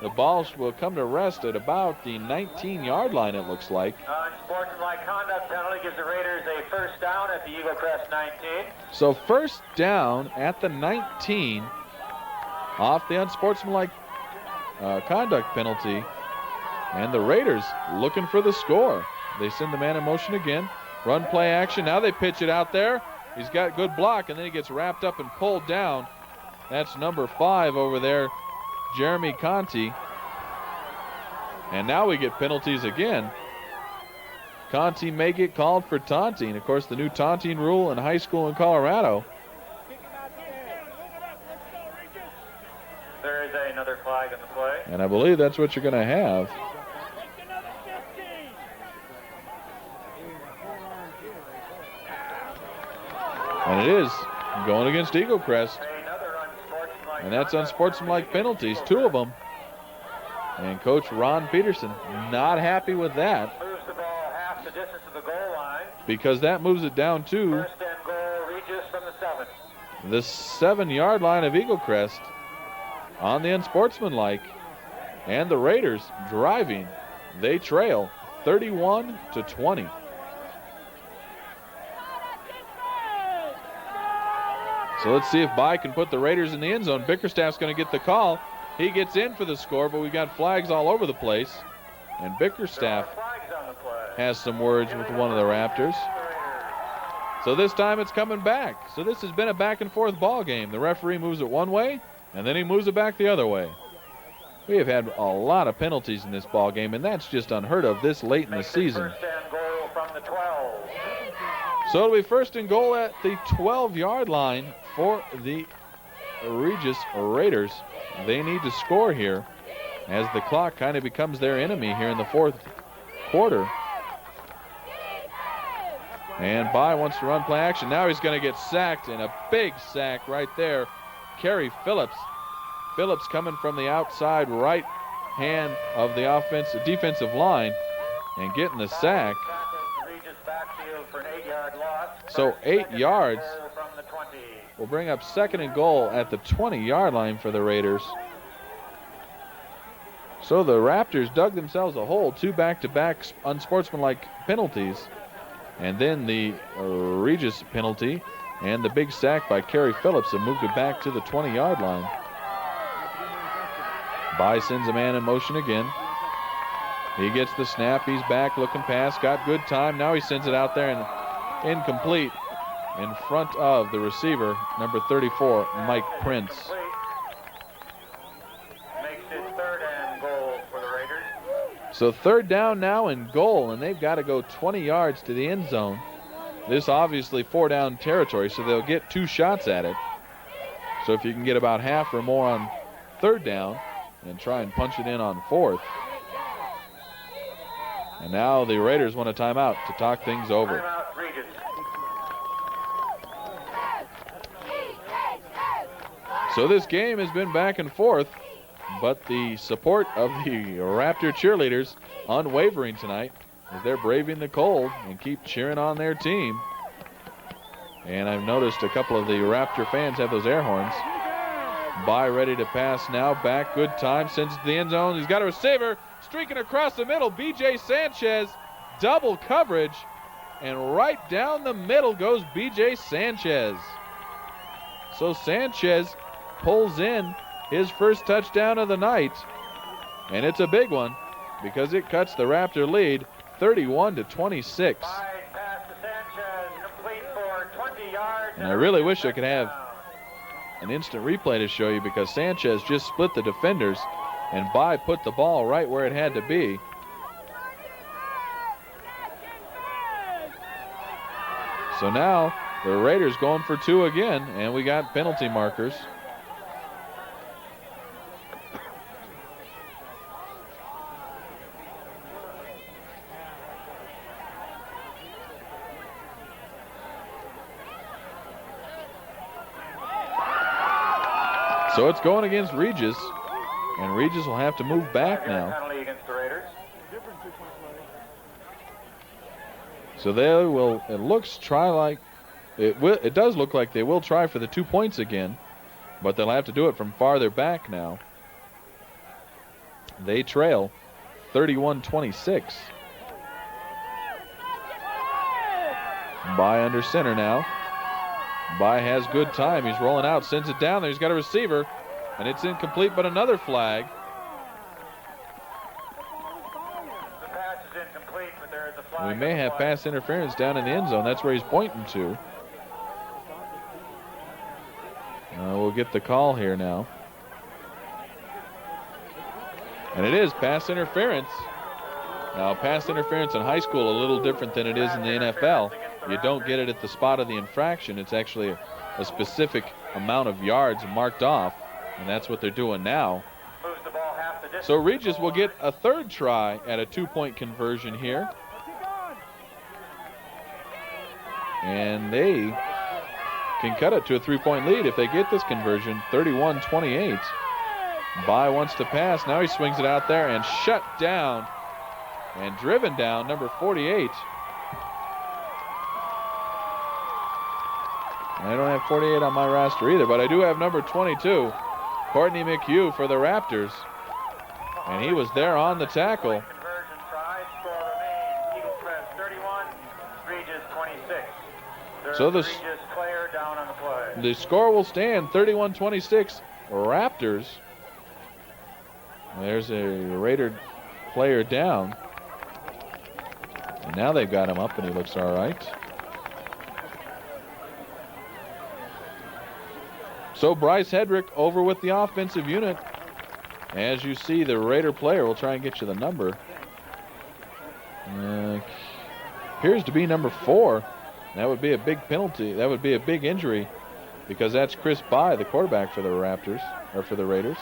The ball will come to rest at about the 19-yard line, it looks like. Unsportsmanlike conduct penalty gives the Raiders a first down at the Eaglecrest 19. So first down at the 19 off the unsportsmanlike conduct penalty, and the Raiders looking for the score. They send the man in motion again. Run play action. Now they pitch it out there. He's got good block, and then he gets wrapped up and pulled down. That's number 5 over there, Jeremy Conti. And now we get penalties again. Conti may get called for taunting. Of course, the new taunting rule in high school in Colorado. There is another flag in the play. And I believe that's what you're going to have. And it is going against Eaglecrest. And that's unsportsmanlike penalties, 2 of them. And Coach Ron Peterson not happy with that. Moves the ball half the distance of the goal line. Because that moves it down to First and goal, Regis from the 7. the 7-yard line of Eaglecrest on the unsportsmanlike. And the Raiders driving. They trail 31-20. So let's see if Bye can put the Raiders in the end zone. Bickerstaff's going to get the call. He gets in for the score, but we got flags all over the place. And Bickerstaff has some words with one of the Raptors. So this time it's coming back. So this has been a back and forth ball game. The referee moves it one way, and then he moves it back the other way. We have had a lot of penalties in this ball game, and that's just unheard of this late in the season. First and goal from the 12. So it'll be first and goal at the 12-yard line for the Regis Raiders. They need to score here as the clock kind of becomes their enemy here in the 4th quarter. And Bye wants to run play action. Now he's going to get sacked, and a big sack right there. Kerry Phillips. Phillips coming from the outside right hand of the defensive line and getting the sack. So 8 yards will bring up second and goal at the 20-yard line for the Raiders. So the Raptors dug themselves a hole, 2 back-to-back unsportsmanlike penalties, and then the Regis penalty and the big sack by Kerry Phillips that moved it back to the 20-yard line. Bye sends a man in motion again. He gets the snap. He's back looking pass. Got good time. Now he sends it out there and incomplete in front of the receiver, number 34, Mike Prince. So third down now and goal, and they've got to go 20 yards to the end zone. This obviously 4-down territory, so they'll get 2 shots at it. So if you can get about half or more on third down and try and punch it in on fourth. And now the Raiders want a timeout to talk things over. Timeout, Regis. So this game has been back and forth, but the support of the Raptor cheerleaders unwavering tonight as they're braving the cold and keep cheering on their team. And I've noticed a couple of the Raptor fans have those air horns. By ready to pass now, back, good time, sends it to the end zone. He's got a receiver streaking across the middle. B.J. Sanchez, double coverage, and right down the middle goes B.J. Sanchez. So Sanchez pulls in his first touchdown of the night, and it's a big one because it cuts the Raptor lead 31-26. And I really wish I could have an instant replay to show you because Sanchez just split the defenders and By put the ball right where it had to be. So now the Raiders going for 2 again, and we got penalty markers. So it's going against Regis, and Regis will have to move back now. Penalty against the Raiders. So they will, it does look like they will try for the 2 points again, but they'll have to do it from farther back now. They trail 31-26. By under center now. By has good time. He's rolling out, sends it down there. He's got a receiver, and it's incomplete, but another flag. The pass is incomplete, but there is a flag. We may have pass interference down in the end zone. That's where he's pointing to. We'll get the call here now. And it is pass interference. Now, pass interference in high school a little different than it is in the NFL. You don't get it at the spot of the infraction. It's actually a specific amount of yards marked off, and that's what they're doing now. So Regis will get a third try at a 2-point conversion here. And they can cut it to a 3-point lead if they get this conversion, 31-28. By wants to pass. Now he swings it out there and shut down and driven down, number 48. I don't have 48 on my roster either, but I do have number 22, Courtney McHugh for the Raptors. And he was there on the tackle. Conversion try, score remains Eaglecrest 31, Regis 26. So Regis player down on the play. The score will stand 31-26 Raptors. There's a Raider player down. And now they've got him up and he looks all right. So Bryce Hedrick over with the offensive unit. As you see, the Raider player will try and get you the number. Appears to be number 4. That would be a big penalty. That would be a big injury because that's Chris By, the quarterback for the Raptors, or for the Raiders.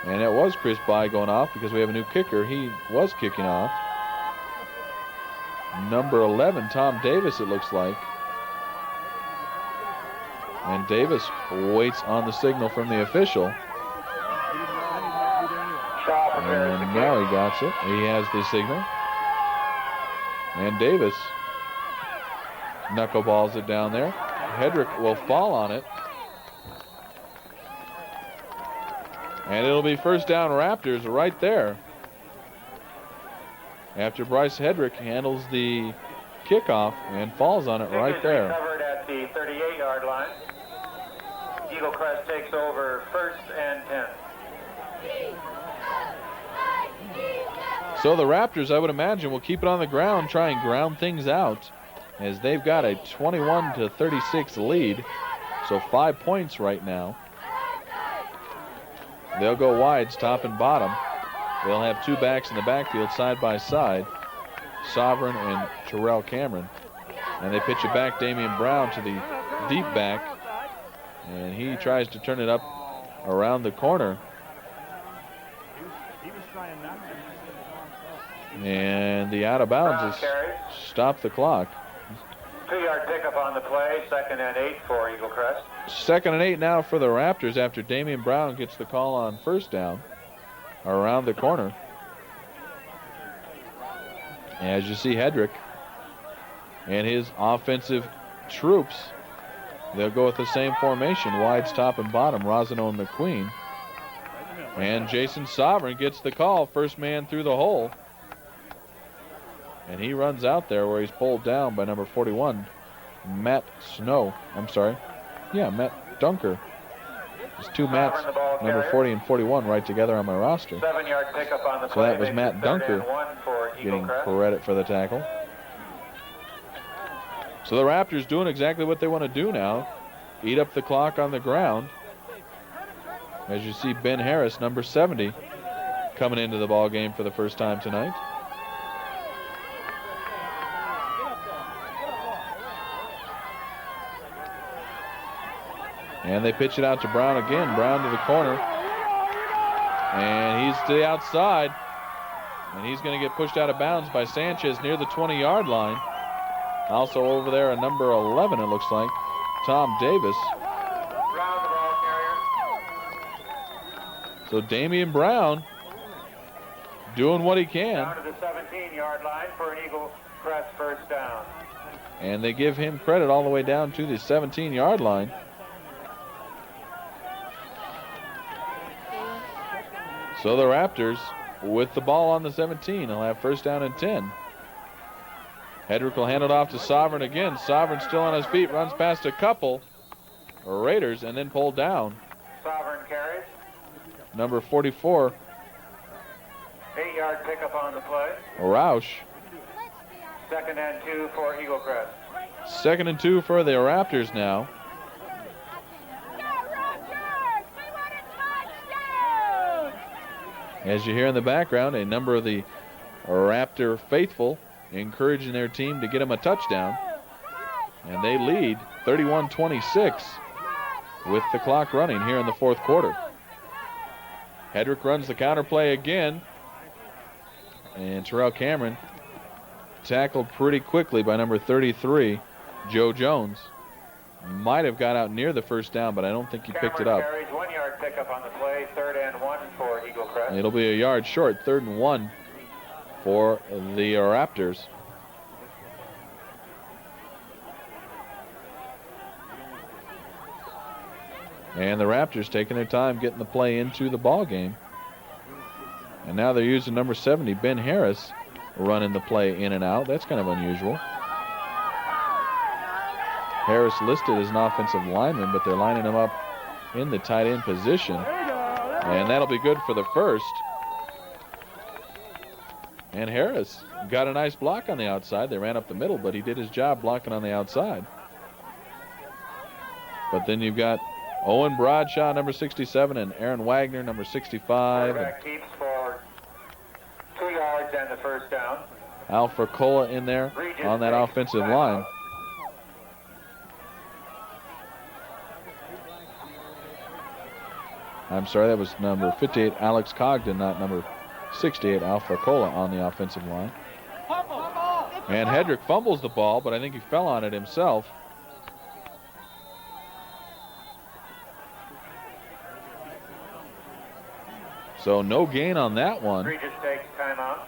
And it was Chris By going off because we have a new kicker. He was kicking off. Number 11, Tom Davis, it looks like. And Davis waits on the signal from the official. And now he got it. He has the signal. And Davis knuckleballs it down there. Hedrick will fall on it. And it'll be first down Raptors right there. After Bryce Hedrick handles the kickoff and falls on it right there. Covered at the 38-yard line. Eaglecrest takes over 1st and 10. So the Raptors, I would imagine, will keep it on the ground, try and ground things out, as they've got a 21-36 lead. So 5 points right now. They'll go wides, top and bottom. They'll have two backs in the backfield side by side, Sovereign and Terrell Cameron. And they pitch it back, Damian Brown to the deep back. And he tries to turn it up around the corner. And the out of bounds is stop the clock. 2-yard pickup on the play, 2nd and 8 for Eaglecrest. 2nd and 8 now for the Raptors after Damian Brown gets the call on first down around the corner. As you see, Hedrick and his offensive troops, they'll go with the same formation, wides top and bottom, Rosano and McQueen. And Jason Sovereign gets the call, first man through the hole. And he runs out there where he's pulled down by number 41, Matt Snow. I'm sorry. Yeah, Matt Dunker. There's two Matts, number 40 and 41, right together on my roster. 7-yard pickup on the so that was Matt Dunker getting credit for the tackle. So the Raptors doing exactly what they want to do now. Eat up the clock on the ground. As you see, Ben Harris, number 70, coming into the ball game for the first time tonight. And they pitch it out to Brown again. Brown to the corner. And he's to the outside. And he's going to get pushed out of bounds by Sanchez near the 20-yard line. Also over there, a number 11, it looks like, Tom Davis. Brown, the ball carrier. So Damian Brown doing what he can. Down to the 17-yard line for an Eaglecrest first down. And they give him credit all the way down to the 17-yard line. So the Raptors, with the ball on the 17, will have first down and 10. Hedrick will hand it off to Sovereign again. Sovereign still on his feet, runs past a couple Raiders and then pulled down. Sovereign carries. Number 44. 8-yard pickup on the play. Roush. 2nd and 2 for Eaglecrest. 2nd and 2 for the Raptors now. As you hear in the background, a number of the Raptor faithful encouraging their team to get them a touchdown. And they lead 31-26 with the clock running here in the fourth quarter. Hedrick runs the counter play again. And Terrell Cameron tackled pretty quickly by number 33, Joe Jones. Might have got out near the first down, but I don't think he picked it up. Carries 1-yard pickup on the play, 3rd and 1 for Eaglecrest. It'll be a yard short, 3rd and 1 for the Raptors. And the Raptors taking their time getting the play into the ball game. And now they're using number 70, Ben Harris, running the play in and out. That's kind of unusual. Harris listed as an offensive lineman, but they're lining him up in the tight end position. And that'll be good for the first. And Harris got a nice block on the outside. They ran up the middle, but he did his job blocking on the outside. But then you've got Owen Bradshaw, number 67, and Aaron Wagner, number 65. Quarterback keeps for 2 yards and the first down. Al Fercola in there Regis on that offensive line. I'm sorry, that was number 58, Alex Cogden, not number 68, Al Fercola on the offensive line. And Hedrick fumbles the ball, but I think he fell on it himself. So no gain on that one. Regis takes timeout.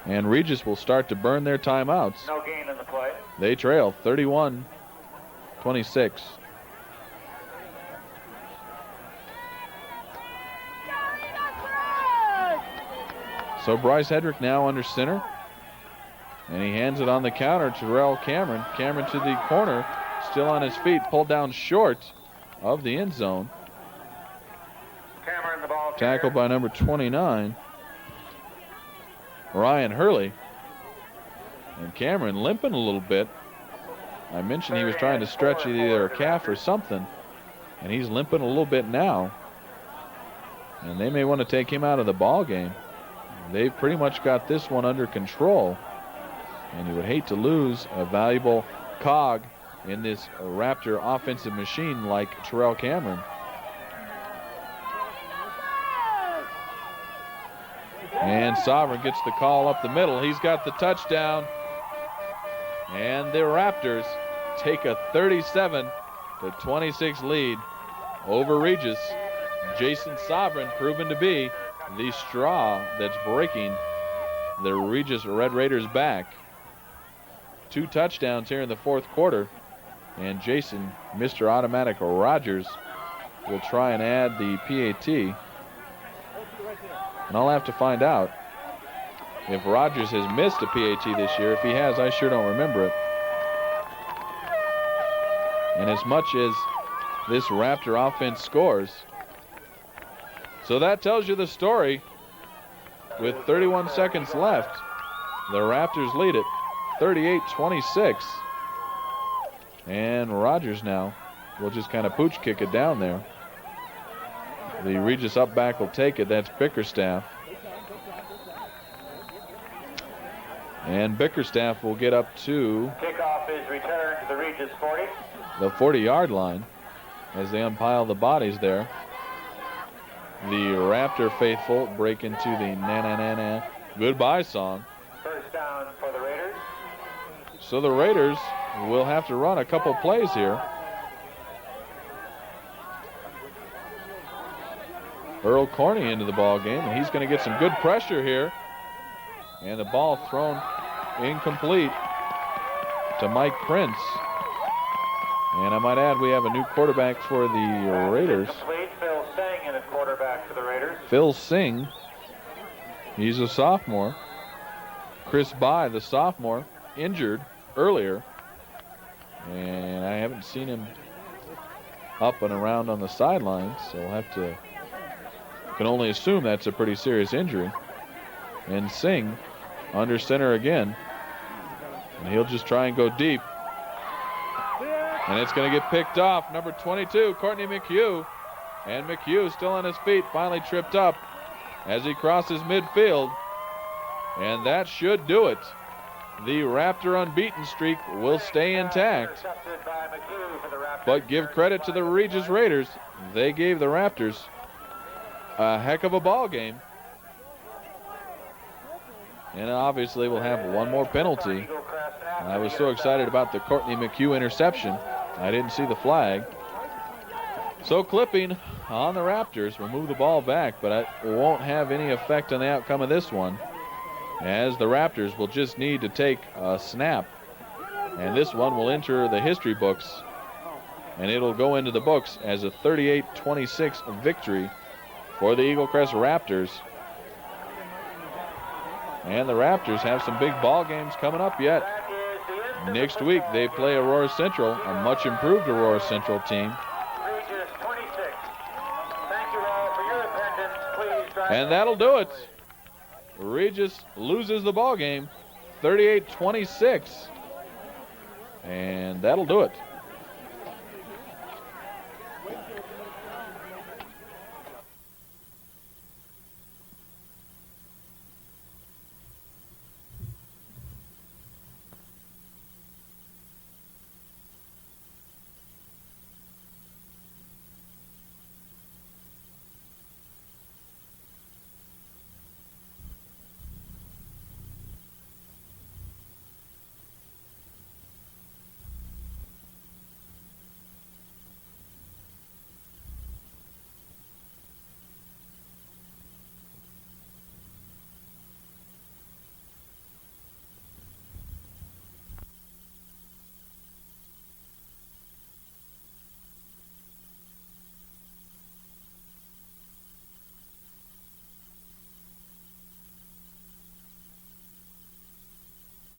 And Regis will start to burn their timeouts. No gain in the play. They trail 31-26. So Bryce Hedrick now under center. And he hands it on the counter to Terrell Cameron. Cameron to the corner, still on his feet, pulled down short of the end zone. Cameron, the ball Tackled by number 29, Ryan Hurley. And Cameron limping a little bit. I mentioned he was trying to stretch either a calf or something. And he's limping a little bit now. And they may want to take him out of the ball game. They've pretty much got this one under control. And you would hate to lose a valuable cog in this Raptor offensive machine like Terrell Cameron. And Sovereign gets the call up the middle. He's got the touchdown. And the Raptors take a 37-26 lead over Regis. Jason Sovereign proven to be the straw that's breaking the Regis Red Raiders back. 2 touchdowns here in the fourth quarter. And Jason, Mr. Automatic Rogers, will try and add the PAT. And I'll have to find out if Rogers has missed a PAT this year. If he has, I sure don't remember it. And as much as this Raptor offense scores. So that tells you the story. With 31 seconds left, the Raptors lead it 38-26. And Rogers now will just kind of pooch kick it down there. The Regis up back will take it. That's Bickerstaff. And Bickerstaff will get up to Kickoff is returned to the Regis 40. the 40-yard line as they unpile the bodies there. The Raptor faithful break into the na-na-na-na goodbye song. First down for the Raiders. So the Raiders will have to run a couple plays here. Earl Corney into the ball game, and he's going to get some good pressure here. And the ball thrown incomplete to Mike Prince. And I might add, we have a new quarterback for the Raiders. Phil Singh in at quarterback for the Raiders. Phil Singh, he's a sophomore. Chris By, the sophomore, injured earlier. And I haven't seen him up and around on the sidelines, so we'll have to, can only assume that's a pretty serious injury. And Singh under center again. And he'll just try and go deep. And it's going to get picked off. Number 22, Courtney McHugh. And McHugh still on his feet, finally tripped up as he crosses midfield. And that should do it. The Raptor unbeaten streak will stay intact. But give credit to the Regis Raiders. They gave the Raptors a heck of a ball game. And obviously we'll have one more penalty. I was so excited about the Courtney McHugh interception, I didn't see the flag. So clipping on the Raptors will move the ball back, but it won't have any effect on the outcome of this one, as the Raptors will just need to take a snap. And this one will enter the history books, and it'll go into the books as a 38-26 victory for the Eaglecrest Raptors. And the Raptors have some big ball games coming up yet. Next week they play Aurora Central, a much improved Aurora Central team. Regis 26. Thank you all for your attendance. Please drive. And that'll do it. Regis loses the ball game 38-26. And that'll do it.